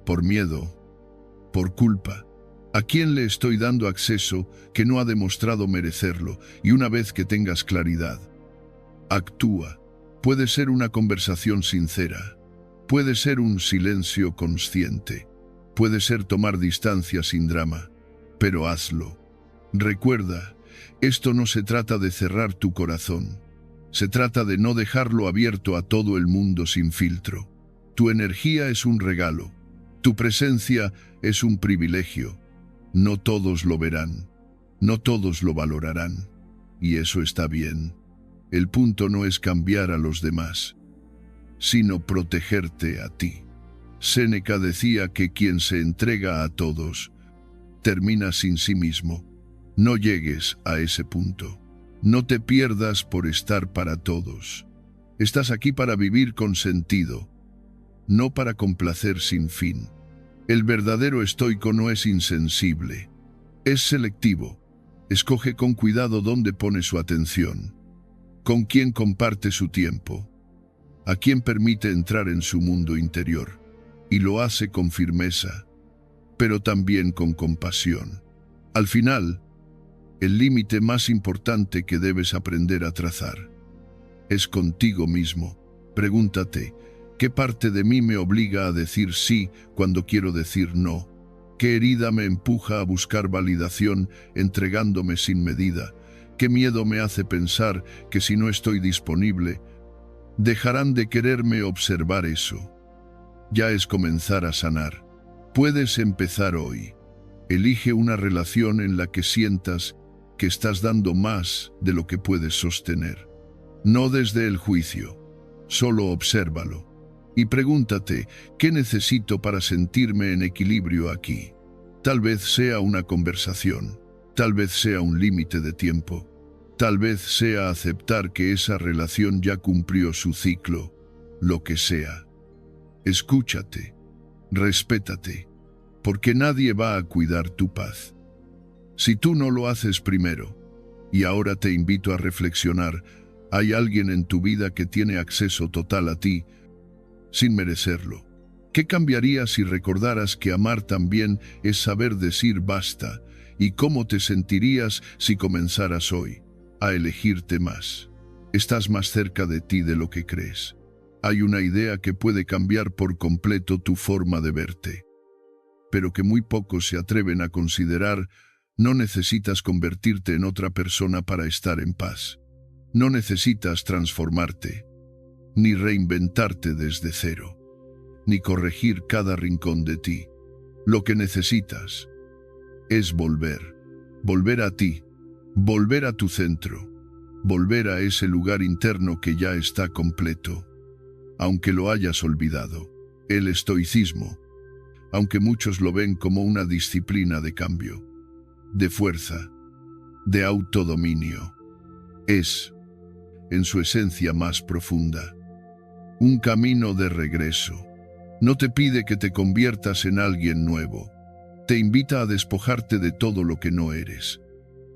Speaker 1: ¿Por miedo? ¿Por culpa? ¿A quién le estoy dando acceso que no ha demostrado merecerlo? Y una vez que tengas claridad, actúa. Puede ser una conversación sincera, puede ser un silencio consciente, puede ser tomar distancia sin drama, pero hazlo. Recuerda, esto no se trata de cerrar tu corazón, se trata de no dejarlo abierto a todo el mundo sin filtro. Tu energía es un regalo, tu presencia es un privilegio. No todos lo verán, no todos lo valorarán, y eso está bien. El punto no es cambiar a los demás, sino protegerte a ti. Séneca decía que quien se entrega a todos, termina sin sí mismo. No llegues a ese punto. No te pierdas por estar para todos. Estás aquí para vivir con sentido, no para complacer sin fin. El verdadero estoico no es insensible, es selectivo. Escoge con cuidado dónde pone su atención, con quién comparte su tiempo, a quién permite entrar en su mundo interior, y lo hace con firmeza, pero también con compasión. Al final, el límite más importante que debes aprender a trazar es contigo mismo. Pregúntate, ¿qué parte de mí me obliga a decir sí cuando quiero decir no? ¿Qué herida me empuja a buscar validación entregándome sin medida? ¿Qué miedo me hace pensar que si no estoy disponible, dejarán de quererme? Observar eso ya es comenzar a sanar. Puedes empezar hoy. Elige una relación en la que sientas que estás dando más de lo que puedes sostener. No desde el juicio, solo obsérvalo. Y pregúntate, ¿qué necesito para sentirme en equilibrio aquí? Tal vez sea una conversación, tal vez sea un límite de tiempo, tal vez sea aceptar que esa relación ya cumplió su ciclo, lo que sea. Escúchate, respétate, porque nadie va a cuidar tu paz si tú no lo haces primero. Y ahora te invito a reflexionar, ¿hay alguien en tu vida que tiene acceso total a ti sin merecerlo? ¿Qué cambiaría si recordaras que amar también es saber decir basta? ¿Y cómo te sentirías si comenzaras hoy a elegirte más? Estás más cerca de ti de lo que crees. Hay una idea que puede cambiar por completo tu forma de verte, pero que muy pocos se atreven a considerar. No necesitas convertirte en otra persona para estar en paz. No necesitas transformarte, ni reinventarte desde cero, ni corregir cada rincón de ti. Lo que necesitas es volver a ti, volver a tu centro, volver a ese lugar interno que ya está completo, aunque lo hayas olvidado. El estoicismo, aunque muchos lo ven como una disciplina de cambio, de fuerza, de autodominio, es, en su esencia más profunda, un camino de regreso. No te pide que te conviertas en alguien nuevo. Te invita a despojarte de todo lo que no eres,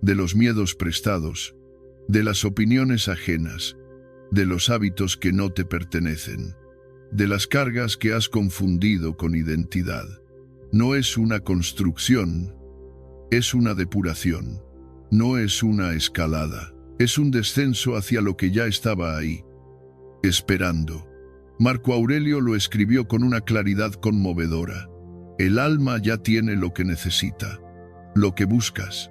Speaker 1: de los miedos prestados, de las opiniones ajenas, de los hábitos que no te pertenecen, de las cargas que has confundido con identidad. No es una construcción, es una depuración. No es una escalada, es un descenso hacia lo que ya estaba ahí, esperando. Marco Aurelio lo escribió con una claridad conmovedora. El alma ya tiene lo que necesita. Lo que buscas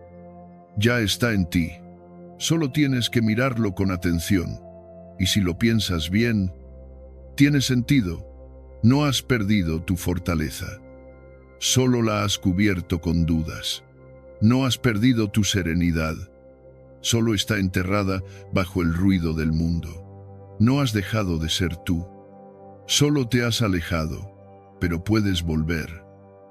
Speaker 1: ya está en ti. Solo tienes que mirarlo con atención. Y si lo piensas bien, tiene sentido. No has perdido tu fortaleza. Solo la has cubierto con dudas. No has perdido tu serenidad. Solo está enterrada bajo el ruido del mundo. No has dejado de ser tú. Solo te has alejado, pero puedes volver.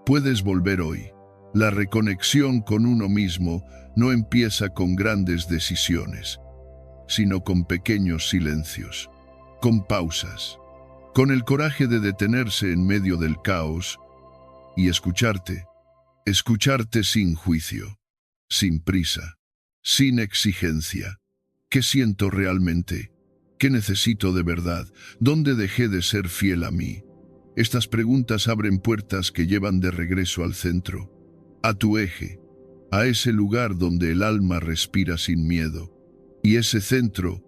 Speaker 1: Puedes volver hoy. La reconexión con uno mismo no empieza con grandes decisiones, sino con pequeños silencios, con pausas, con el coraje de detenerse en medio del caos y escucharte sin juicio, sin prisa, sin exigencia. ¿Qué siento realmente? ¿Qué necesito de verdad? ¿Dónde dejé de ser fiel a mí? Estas preguntas abren puertas que llevan de regreso al centro, a tu eje, a ese lugar donde el alma respira sin miedo. Y ese centro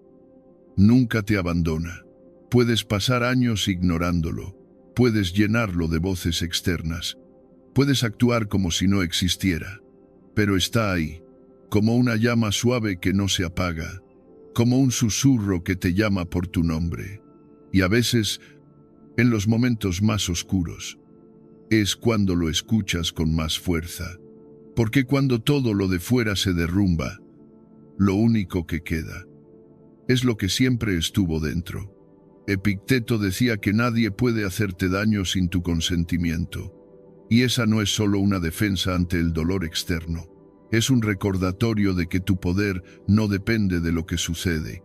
Speaker 1: nunca te abandona. Puedes pasar años ignorándolo, puedes llenarlo de voces externas, puedes actuar como si no existiera, pero está ahí, como una llama suave que no se apaga, como un susurro que te llama por tu nombre. Y a veces, en los momentos más oscuros, es cuando lo escuchas con más fuerza, porque cuando todo lo de fuera se derrumba, lo único que queda es lo que siempre estuvo dentro. Epicteto decía que nadie puede hacerte daño sin tu consentimiento, y esa no es solo una defensa ante el dolor externo, es un recordatorio de que tu poder no depende de lo que sucede,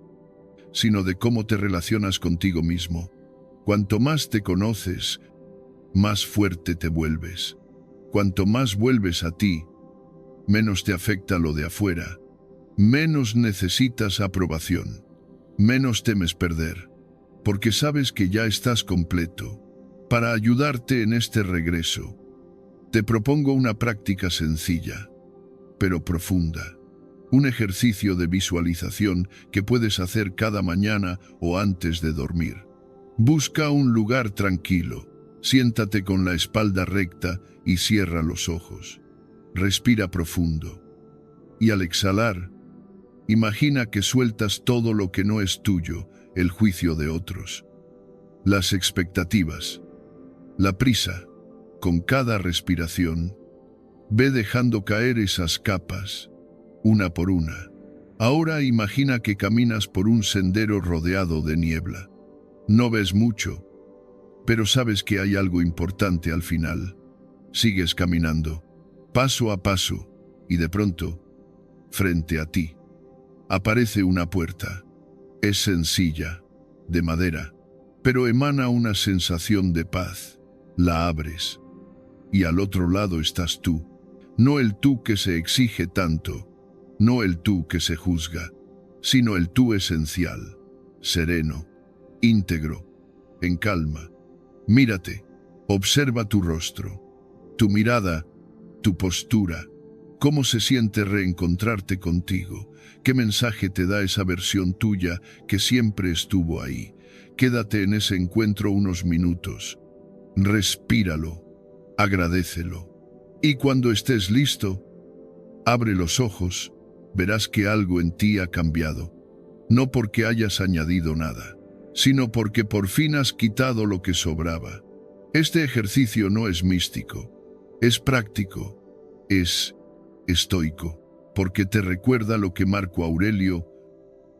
Speaker 1: sino de cómo te relacionas contigo mismo. Cuanto más te conoces, más fuerte te vuelves. Cuanto más vuelves a ti, menos te afecta lo de afuera, menos necesitas aprobación, menos temes perder, porque sabes que ya estás completo. Para ayudarte en este regreso, te propongo una práctica sencilla, pero profunda, un ejercicio de visualización que puedes hacer cada mañana o antes de dormir. Busca un lugar tranquilo, siéntate con la espalda recta y cierra los ojos. Respira profundo. Y al exhalar, imagina que sueltas todo lo que no es tuyo, el juicio de otros, las expectativas, la prisa. Con cada respiración, ve dejando caer esas capas, una por una. Ahora imagina que caminas por un sendero rodeado de niebla. No ves mucho, pero sabes que hay algo importante al final. Sigues caminando, paso a paso, y de pronto, frente a ti, aparece una puerta. Es sencilla, de madera, pero emana una sensación de paz. La abres, y al otro lado estás tú. No el tú que se exige tanto, no el tú que se juzga, sino el tú esencial, sereno, íntegro, en calma. Mírate, observa tu rostro, tu mirada, tu postura. ¿Cómo se siente reencontrarte contigo? ¿Qué mensaje te da esa versión tuya que siempre estuvo ahí? Quédate en ese encuentro unos minutos. Respíralo, agradécelo. Y cuando estés listo, abre los ojos, verás que algo en ti ha cambiado. No porque hayas añadido nada, sino porque por fin has quitado lo que sobraba. Este ejercicio no es místico, es práctico, es estoico, porque te recuerda lo que Marco Aurelio,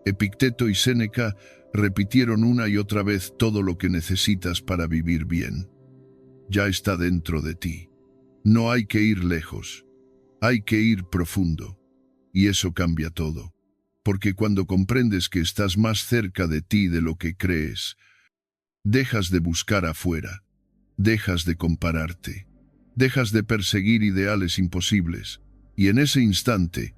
Speaker 1: Epicteto y Séneca repitieron una y otra vez: todo lo que necesitas para vivir bien ya está dentro de ti. No hay que ir lejos, hay que ir profundo. Y eso cambia todo, porque cuando comprendes que estás más cerca de ti de lo que crees, dejas de buscar afuera, dejas de compararte, dejas de perseguir ideales imposibles, y en ese instante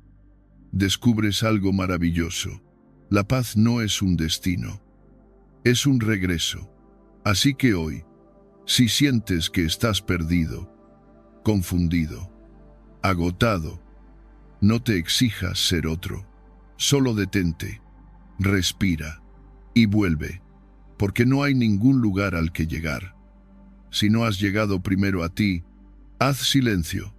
Speaker 1: descubres algo maravilloso. La paz no es un destino, es un regreso. Así que hoy, si sientes que estás perdido, confundido, agotado, no te exijas ser otro. Solo detente, respira y vuelve, porque no hay ningún lugar al que llegar. Si no has llegado primero a ti, haz silencio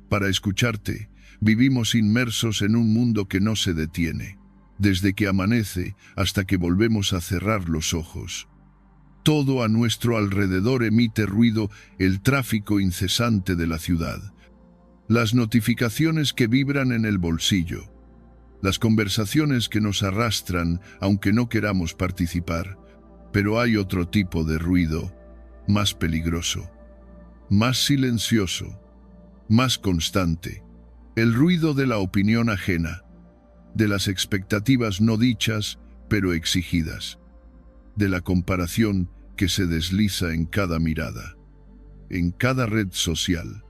Speaker 1: para escucharte, Vivimos inmersos en un mundo que no se detiene, desde que amanece hasta que volvemos a cerrar los ojos. Todo a nuestro alrededor emite ruido, el tráfico incesante de la ciudad, las notificaciones que vibran en el bolsillo, las conversaciones que nos arrastran aunque no queramos participar. Pero hay otro tipo de ruido, más peligroso, más silencioso, más constante. El ruido de la opinión ajena, de las expectativas no dichas, pero exigidas, de la comparación que se desliza en cada mirada, en cada red social,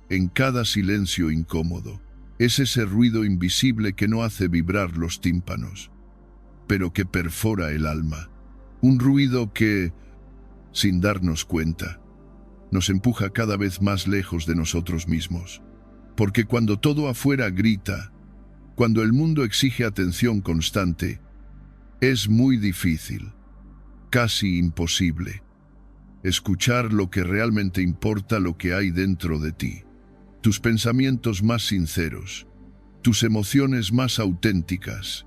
Speaker 1: en cada silencio incómodo. Es ese ruido invisible que no hace vibrar los tímpanos, pero que perfora el alma. Un ruido que, sin darnos cuenta, nos empuja cada vez más lejos de nosotros mismos. Porque cuando todo afuera grita, cuando el mundo exige atención constante, es muy difícil, casi imposible, escuchar lo que realmente importa, lo que hay dentro de ti. Tus pensamientos más sinceros, tus emociones más auténticas,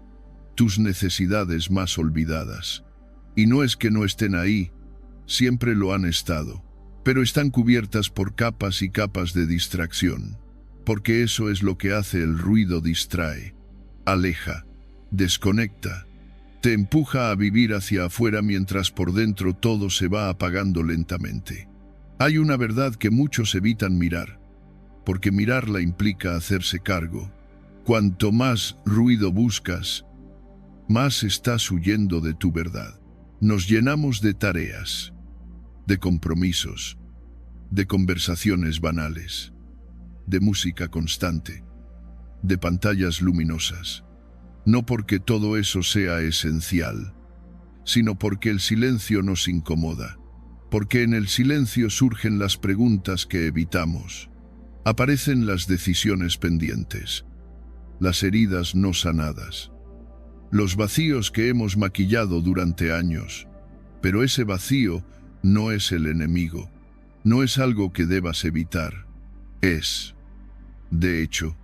Speaker 1: tus necesidades más olvidadas. Y no es que no estén ahí, siempre lo han estado, pero están cubiertas por capas y capas de distracción, porque eso es lo que hace el ruido: distrae, aleja, desconecta, te empuja a vivir hacia afuera mientras por dentro todo se va apagando lentamente. Hay una verdad que muchos evitan mirar, porque mirarla implica hacerse cargo. Cuanto más ruido buscas, más estás huyendo de tu verdad. Nos llenamos de tareas, de compromisos, de conversaciones banales, de música constante, de pantallas luminosas. No porque todo eso sea esencial, sino porque el silencio nos incomoda, porque en el silencio surgen las preguntas que evitamos. Aparecen las decisiones pendientes, las heridas no sanadas, los vacíos que hemos maquillado durante años. Pero ese vacío no es el enemigo, no es algo que debas evitar. Es, de hecho,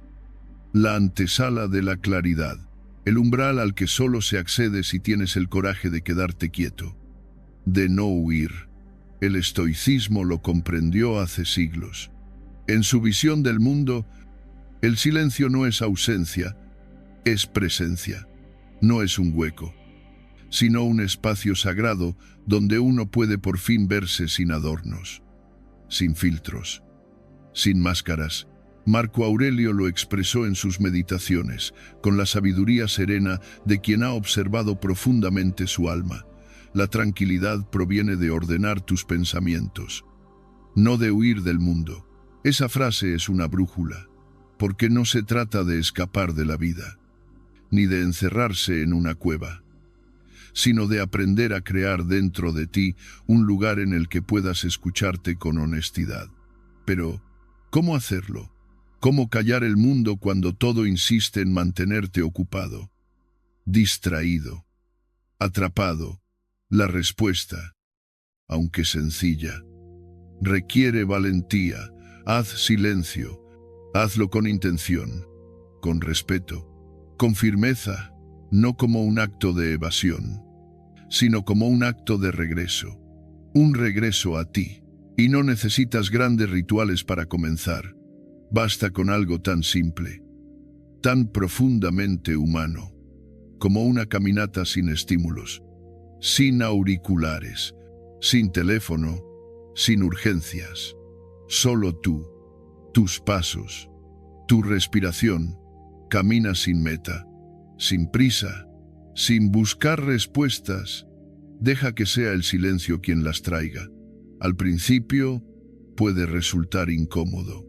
Speaker 1: la antesala de la claridad, el umbral al que solo se accede si tienes el coraje de quedarte quieto, de no huir. El estoicismo lo comprendió hace siglos. En su visión del mundo, el silencio no es ausencia, es presencia. No es un hueco, sino un espacio sagrado donde uno puede por fin verse sin adornos, sin filtros, sin máscaras. Marco Aurelio lo expresó en sus meditaciones, con la sabiduría serena de quien ha observado profundamente su alma. La tranquilidad proviene de ordenar tus pensamientos, no de huir del mundo. Esa frase es una brújula, porque no se trata de escapar de la vida, ni de encerrarse en una cueva, sino de aprender a crear dentro de ti un lugar en el que puedas escucharte con honestidad. Pero, ¿cómo hacerlo? ¿Cómo callar el mundo cuando todo insiste en mantenerte ocupado, distraído, atrapado? La respuesta, aunque sencilla, requiere valentía. Haz silencio, hazlo con intención, con respeto, con firmeza, no como un acto de evasión, sino como un acto de regreso, un regreso a ti. Y no necesitas grandes rituales para comenzar, basta con algo tan simple, tan profundamente humano, como una caminata sin estímulos, sin auriculares, sin teléfono, sin urgencias. Solo tú, tus pasos, tu respiración. Camina sin meta, sin prisa, sin buscar respuestas. Deja que sea el silencio quien las traiga. Al principio puede resultar incómodo.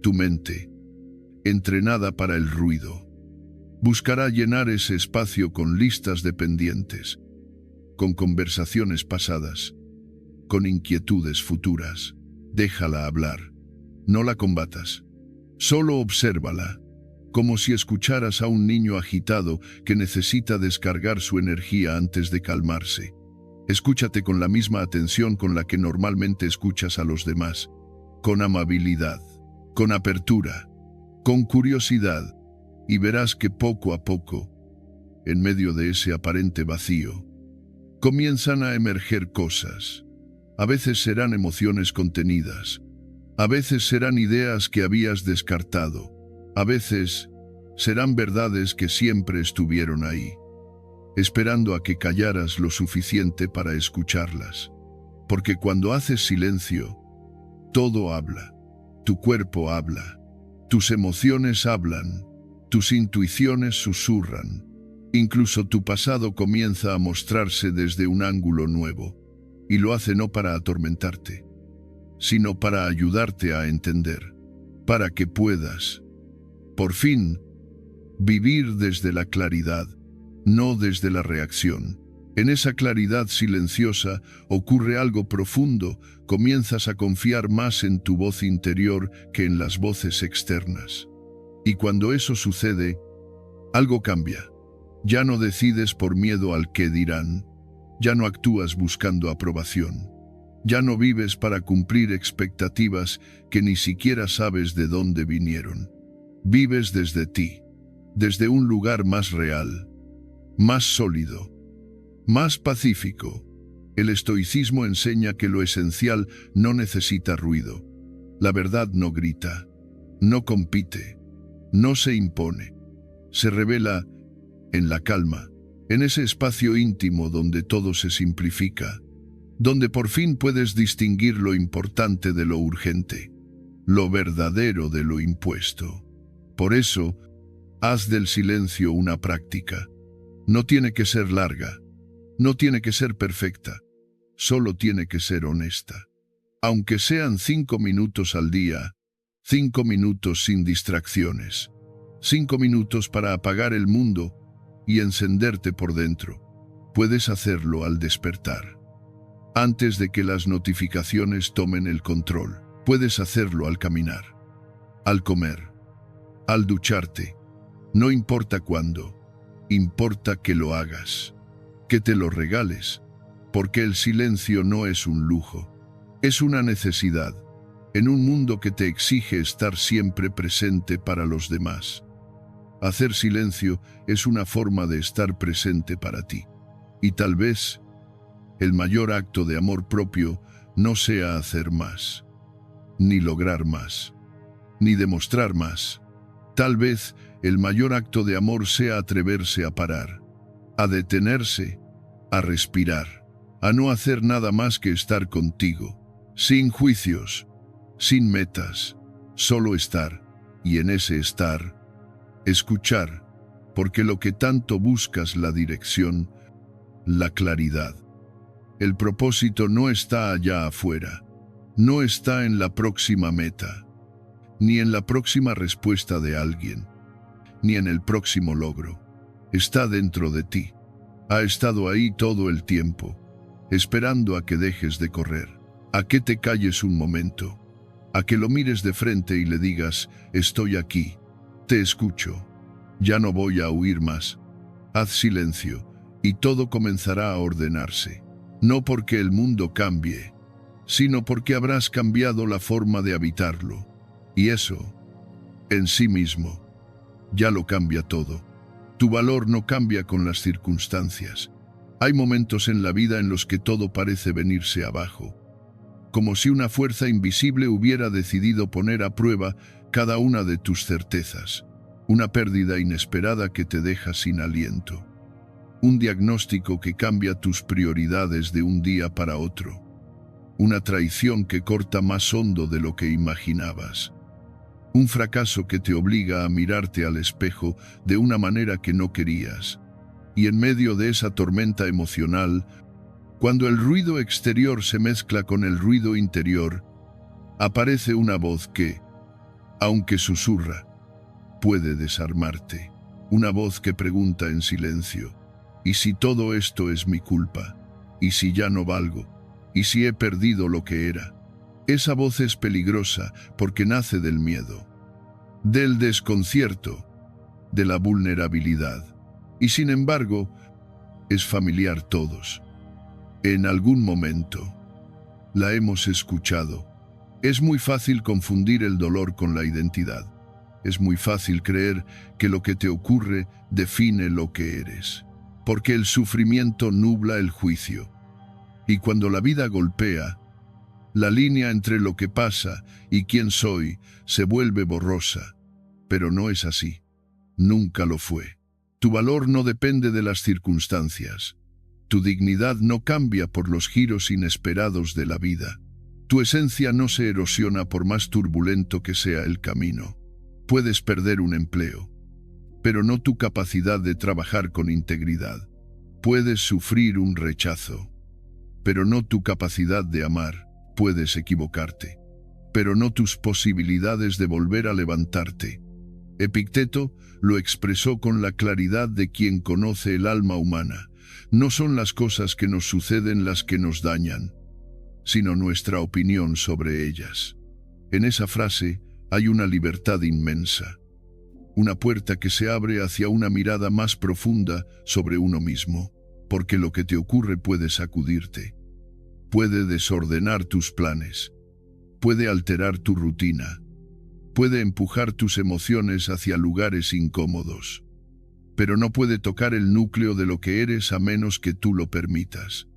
Speaker 1: Tu mente, entrenada para el ruido, buscará llenar ese espacio con listas de pendientes, con conversaciones pasadas, con inquietudes futuras. Déjala hablar, no la combatas, solo obsérvala, como si escucharas a un niño agitado que necesita descargar su energía antes de calmarse. Escúchate con la misma atención con la que normalmente escuchas a los demás, con amabilidad, con apertura, con curiosidad, y verás que poco a poco, en medio de ese aparente vacío, comienzan a emerger cosas. A veces serán emociones contenidas, a veces serán ideas que habías descartado, a veces serán verdades que siempre estuvieron ahí, esperando a que callaras lo suficiente para escucharlas. Porque cuando haces silencio, todo habla. Tu cuerpo habla, tus emociones hablan, tus intuiciones susurran. Incluso tu pasado comienza a mostrarse desde un ángulo nuevo, y lo hace no para atormentarte, sino para ayudarte a entender, para que puedas, por fin, vivir desde la claridad, no desde la reacción. En esa claridad silenciosa ocurre algo profundo, comienzas a confiar más en tu voz interior que en las voces externas. Y cuando eso sucede, algo cambia. Ya no decides por miedo al qué dirán, ya no actúas buscando aprobación, ya no vives para cumplir expectativas que ni siquiera sabes de dónde vinieron. Vives desde ti, desde un lugar más real, más sólido, más pacífico. El estoicismo enseña que lo esencial no necesita ruido. La verdad no grita, no compite, no se impone. Se revela en la calma, en ese espacio íntimo donde todo se simplifica, donde por fin puedes distinguir lo importante de lo urgente, lo verdadero de lo impuesto. Por eso, haz del silencio una práctica. No tiene que ser larga, no tiene que ser perfecta, solo tiene que ser honesta. Aunque sean 5 minutos al día, 5 minutos sin distracciones, 5 minutos para apagar el mundo y encenderte por dentro. Puedes hacerlo al despertar, antes de que las notificaciones tomen el control. Puedes hacerlo al caminar, al comer, al ducharte. No importa cuándo, importa que lo hagas, que te lo regales, porque el silencio no es un lujo, es una necesidad, en un mundo que te exige estar siempre presente para los demás. Hacer silencio es una forma de estar presente para ti. Y tal vez el mayor acto de amor propio no sea hacer más, ni lograr más, ni demostrar más. Tal vez el mayor acto de amor sea atreverse a parar, a detenerse, a respirar, a no hacer nada más que estar contigo, sin juicios, sin metas, solo estar, y en ese estar, escuchar, porque lo que tanto buscas, la dirección, la claridad. El propósito no está allá afuera, no está en la próxima meta, ni en la próxima respuesta de alguien, ni en el próximo logro. Está dentro de ti. Ha estado ahí todo el tiempo, esperando a que dejes de correr, a que te calles un momento, a que lo mires de frente y le digas: estoy aquí, te escucho, ya no voy a huir más. Haz silencio y todo comenzará a ordenarse. No porque el mundo cambie, sino porque habrás cambiado la forma de habitarlo. Y eso, en sí mismo, ya lo cambia todo. Tu valor no cambia con las circunstancias. Hay momentos en la vida en los que todo parece venirse abajo, como si una fuerza invisible hubiera decidido poner a prueba cada una de tus certezas. Una pérdida inesperada que te deja sin aliento. Un diagnóstico que cambia tus prioridades de un día para otro. Una traición que corta más hondo de lo que imaginabas. Un fracaso que te obliga a mirarte al espejo de una manera que no querías. Y en medio de esa tormenta emocional, cuando el ruido exterior se mezcla con el ruido interior, aparece una voz que, aunque susurra, puede desarmarte. Una voz que pregunta en silencio: ¿y si todo esto es mi culpa? ¿Y si ya no valgo? ¿Y si he perdido lo que era? Esa voz es peligrosa porque nace del miedo, del desconcierto, de la vulnerabilidad. Y sin embargo, es familiar todos. En algún momento, la hemos escuchado. Es muy fácil confundir el dolor con la identidad. Es muy fácil creer que lo que te ocurre define lo que eres, porque el sufrimiento nubla el juicio. Y cuando la vida golpea, la línea entre lo que pasa y quién soy se vuelve borrosa. Pero no es así. Nunca lo fue. Tu valor no depende de las circunstancias. Tu dignidad no cambia por los giros inesperados de la vida. Tu esencia no se erosiona por más turbulento que sea el camino. Puedes perder un empleo, pero no tu capacidad de trabajar con integridad. Puedes sufrir un rechazo, pero no tu capacidad de amar. Puedes equivocarte, pero no tus posibilidades de volver a levantarte. Epicteto lo expresó con la claridad de quien conoce el alma humana. No son las cosas que nos suceden las que nos dañan, sino nuestra opinión sobre ellas. En esa frase hay una libertad inmensa, una puerta que se abre hacia una mirada más profunda sobre uno mismo, porque lo que te ocurre puede sacudirte, puede desordenar tus planes, puede alterar tu rutina, puede empujar tus emociones hacia lugares incómodos, pero no puede tocar el núcleo de lo que eres a menos que tú lo permitas.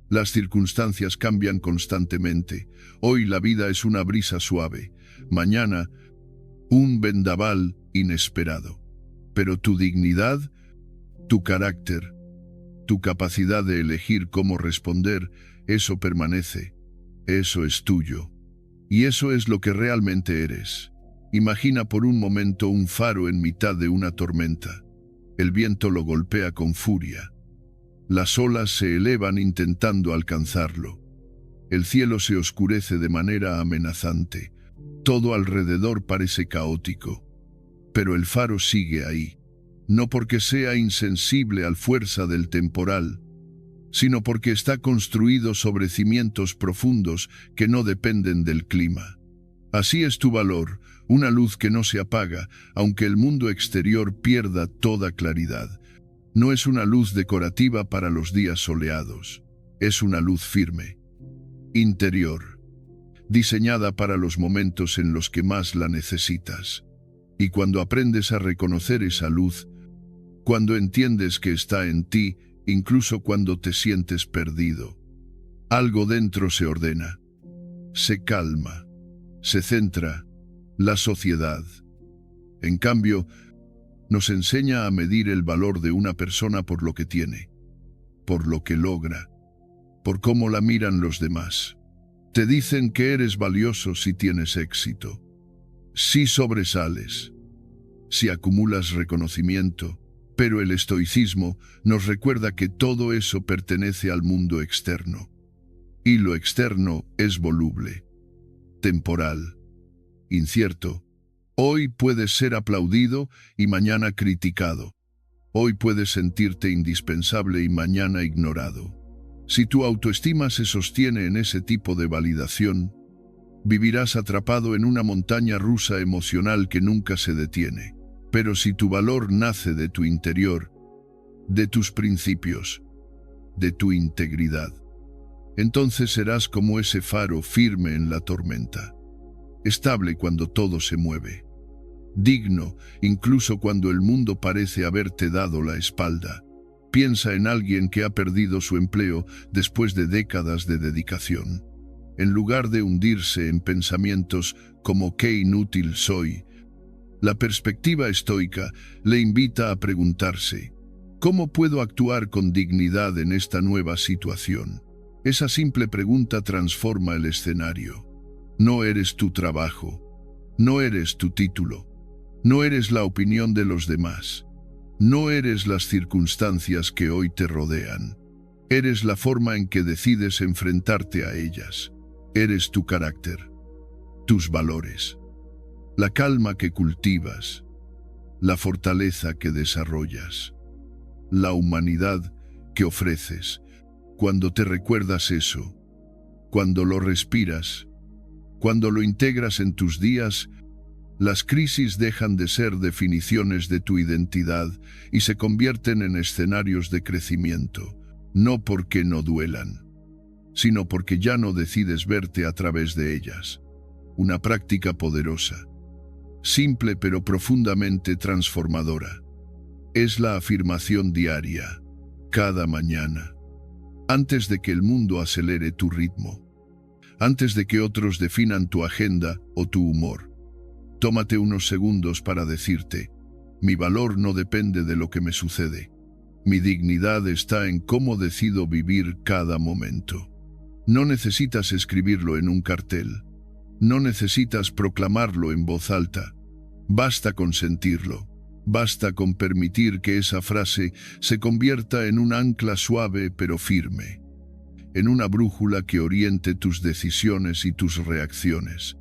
Speaker 1: Las circunstancias cambian constantemente. Hoy la vida es una brisa suave, mañana un vendaval inesperado. Pero tu dignidad, tu carácter, tu capacidad de elegir cómo responder, eso permanece, eso es tuyo. Y eso es lo que realmente eres. Imagina por un momento un faro en mitad de una tormenta. El viento lo golpea con furia. Las olas se elevan intentando alcanzarlo. El cielo se oscurece de manera amenazante. Todo alrededor parece caótico. Pero el faro sigue ahí, no porque sea insensible a la fuerza del temporal, sino porque está construido sobre cimientos profundos que no dependen del clima. Así es tu valor, una luz que no se apaga, aunque el mundo exterior pierda toda claridad. No es una luz decorativa para los días soleados, es una luz firme, interior, diseñada para los momentos en los que más la necesitas. Y cuando aprendes a reconocer esa luz, cuando entiendes que está en ti, incluso cuando te sientes perdido, algo dentro se ordena, se calma, se centra, la sociedad. En cambio, nos enseña a medir el valor de una persona por lo que tiene, por lo que logra, por cómo la miran los demás. Te dicen que eres valioso si tienes éxito, si sobresales, si acumulas reconocimiento, pero el estoicismo nos recuerda que todo eso pertenece al mundo externo. Y lo externo es voluble, temporal, incierto. Hoy puedes ser aplaudido y mañana criticado. Hoy puedes sentirte indispensable y mañana ignorado. Si tu autoestima se sostiene en ese tipo de validación, vivirás atrapado en una montaña rusa emocional que nunca se detiene. Pero si tu valor nace de tu interior, de tus principios, de tu integridad, entonces serás como ese faro firme en la tormenta, estable cuando todo se mueve, digno incluso cuando el mundo parece haberte dado la espalda. Piensa en alguien que ha perdido su empleo después de décadas de dedicación. En lugar de hundirse en pensamientos como «qué inútil soy», la perspectiva estoica le invita a preguntarse, ¿cómo puedo actuar con dignidad en esta nueva situación? Esa simple pregunta transforma el escenario. No eres tu trabajo, no eres tu título, no eres la opinión de los demás, no eres las circunstancias que hoy te rodean. Eres la forma en que decides enfrentarte a ellas. Eres tu carácter, tus valores, la calma que cultivas, la fortaleza que desarrollas, la humanidad que ofreces. Cuando te recuerdas eso, cuando lo respiras, cuando lo integras en tus días, las crisis dejan de ser definiciones de tu identidad y se convierten en escenarios de crecimiento, no porque no duelan, sino porque ya no decides verte a través de ellas. Una práctica poderosa. simple pero profundamente transformadora. Es la afirmación diaria, cada mañana, antes de que el mundo acelere tu ritmo, antes de que otros definan tu agenda o tu humor. Tómate unos segundos para decirte: mi valor no depende de lo que me sucede. Mi dignidad está en cómo decido vivir cada momento. No necesitas escribirlo en un cartel. No necesitas proclamarlo en voz alta. Basta con sentirlo. Basta con permitir que esa frase se convierta en un ancla suave pero firme, en una brújula que oriente tus decisiones y tus reacciones.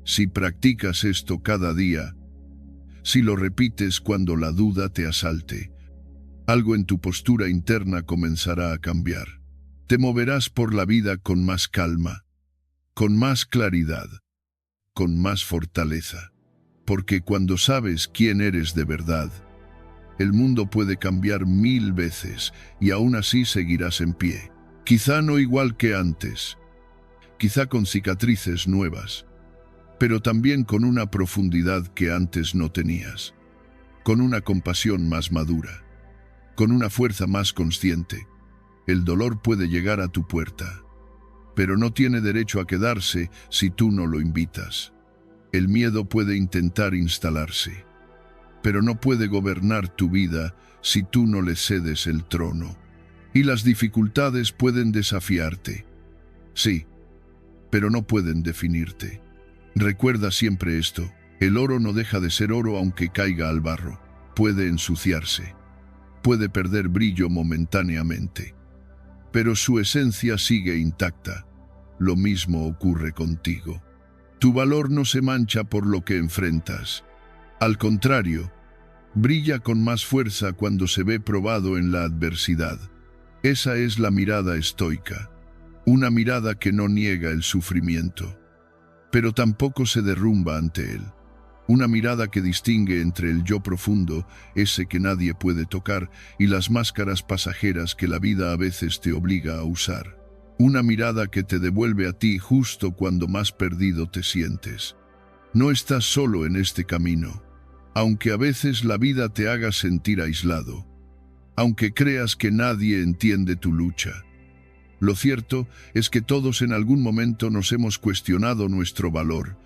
Speaker 1: Si practicas esto cada día, si lo repites cuando la duda te asalte, algo en tu postura interna comenzará a cambiar. Te moverás por la vida con más calma, con más claridad, con más fortaleza. Porque cuando sabes quién eres de verdad, el mundo puede cambiar 1000 veces y aún así seguirás en pie. Quizá no igual que antes, quizá con cicatrices nuevas, pero también con una profundidad que antes no tenías, con una compasión más madura, con una fuerza más consciente. El dolor puede llegar a tu puerta, pero no tiene derecho a quedarse si tú no lo invitas. El miedo puede intentar instalarse, pero no puede gobernar tu vida si tú no le cedes el trono. Y las dificultades pueden desafiarte, sí, pero no pueden definirte. Recuerda siempre esto: el oro no deja de ser oro aunque caiga al barro. Puede ensuciarse, puede perder brillo momentáneamente, pero su esencia sigue intacta. Lo mismo ocurre contigo. Tu valor no se mancha por lo que enfrentas. Al contrario, brilla con más fuerza cuando se ve probado en la adversidad. Esa es la mirada estoica, una mirada que no niega el sufrimiento, pero tampoco se derrumba ante él. Una mirada que distingue entre el yo profundo, ese que nadie puede tocar, y las máscaras pasajeras que la vida a veces te obliga a usar. Una mirada que te devuelve a ti justo cuando más perdido te sientes. No estás solo en este camino, aunque a veces la vida te haga sentir aislado, aunque creas que nadie entiende tu lucha. Lo cierto es que todos en algún momento nos hemos cuestionado nuestro valor.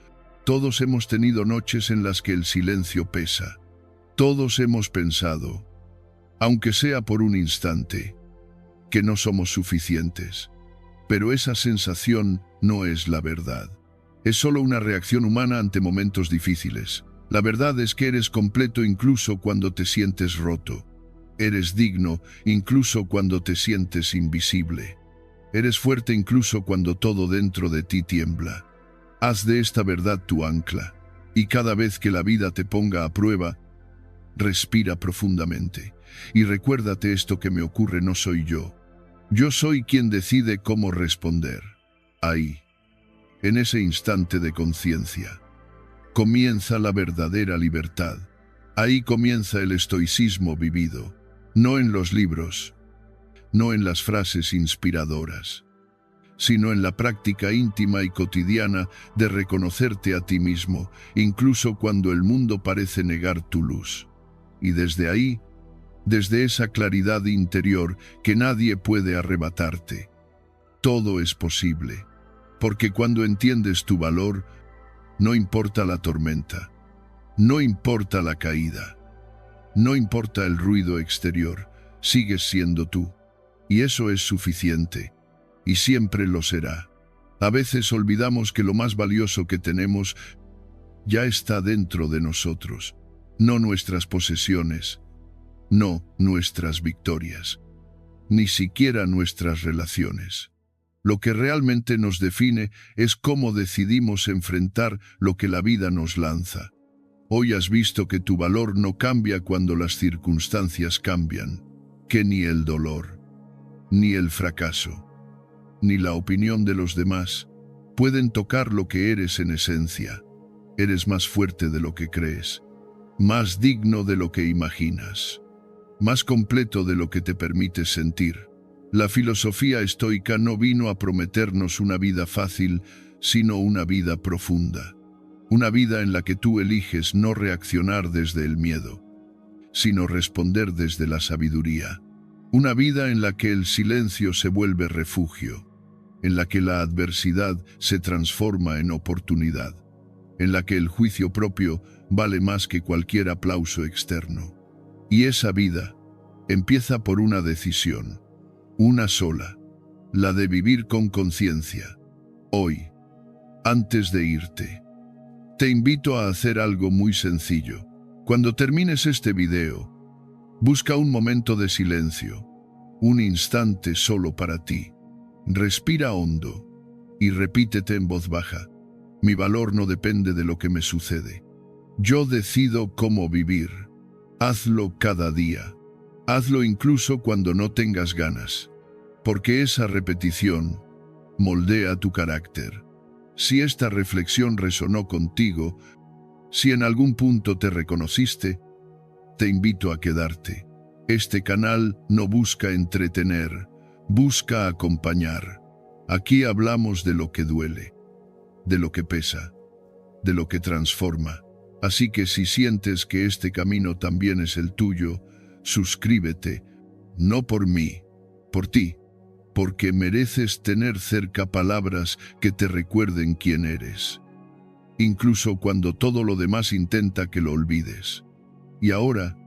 Speaker 1: Todos hemos tenido noches en las que el silencio pesa. Todos hemos pensado, aunque sea por un instante, que no somos suficientes. Pero esa sensación no es la verdad. Es solo una reacción humana ante momentos difíciles. La verdad es que eres completo incluso cuando te sientes roto. Eres digno incluso cuando te sientes invisible. Eres fuerte incluso cuando todo dentro de ti tiembla. Haz de esta verdad tu ancla, y cada vez que la vida te ponga a prueba, respira profundamente. Y recuérdate: esto que me ocurre no soy yo. Yo soy quien decide cómo responder. Ahí, en ese instante de conciencia, comienza la verdadera libertad. Ahí comienza el estoicismo vivido, no en los libros, no en las frases inspiradoras, sino en la práctica íntima y cotidiana de reconocerte a ti mismo, incluso cuando el mundo parece negar tu luz. Y desde ahí, desde esa claridad interior que nadie puede arrebatarte, todo es posible, porque cuando entiendes tu valor, no importa la tormenta, no importa la caída, no importa el ruido exterior, sigues siendo tú, y eso es suficiente, y siempre lo será. A veces olvidamos que lo más valioso que tenemos ya está dentro de nosotros, no nuestras posesiones, no nuestras victorias, ni siquiera nuestras relaciones. Lo que realmente nos define es cómo decidimos enfrentar lo que la vida nos lanza. Hoy has visto que tu valor no cambia cuando las circunstancias cambian, que ni el dolor, ni el fracaso, ni la opinión de los demás pueden tocar lo que eres en esencia. Eres más fuerte de lo que crees, más digno de lo que imaginas, más completo de lo que te permites sentir. La filosofía estoica no vino a prometernos una vida fácil, sino una vida profunda. Una vida en la que tú eliges no reaccionar desde el miedo, sino responder desde la sabiduría. Una vida en la que el silencio se vuelve refugio, en la que la adversidad se transforma en oportunidad, en la que el juicio propio vale más que cualquier aplauso externo. Y esa vida empieza por una decisión, una sola, la de vivir con conciencia. Hoy, antes de irte, te invito a hacer algo muy sencillo. Cuando termines este video, busca un momento de silencio, un instante solo para ti. Respira hondo y repítete en voz baja: mi valor no depende de lo que me sucede. Yo decido cómo vivir. Hazlo cada día. Hazlo incluso cuando no tengas ganas, porque esa repetición moldea tu carácter. Si esta reflexión resonó contigo, si en algún punto te reconociste, te invito a quedarte. Este canal no busca entretener, busca acompañar. Aquí hablamos de lo que duele, de lo que pesa, de lo que transforma. Así que si sientes que este camino también es el tuyo, suscríbete, no por mí, por ti, porque mereces tener cerca palabras que te recuerden quién eres, incluso cuando todo lo demás intenta que lo olvides. Y ahora,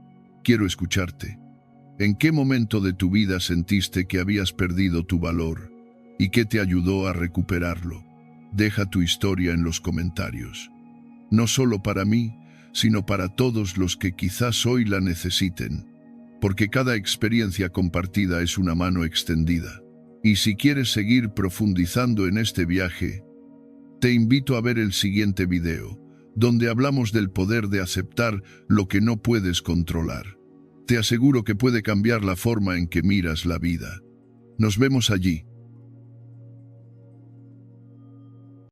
Speaker 1: quiero escucharte. ¿En qué momento de tu vida sentiste que habías perdido tu valor y qué te ayudó a recuperarlo? Deja tu historia en los comentarios. No solo para mí, sino para todos los que quizás hoy la necesiten, porque cada experiencia compartida es una mano extendida. Y si quieres seguir profundizando en este viaje, te invito a ver el siguiente video, donde hablamos del poder de aceptar lo que no puedes controlar. Te aseguro que puede cambiar la forma en que miras la vida. Nos vemos allí.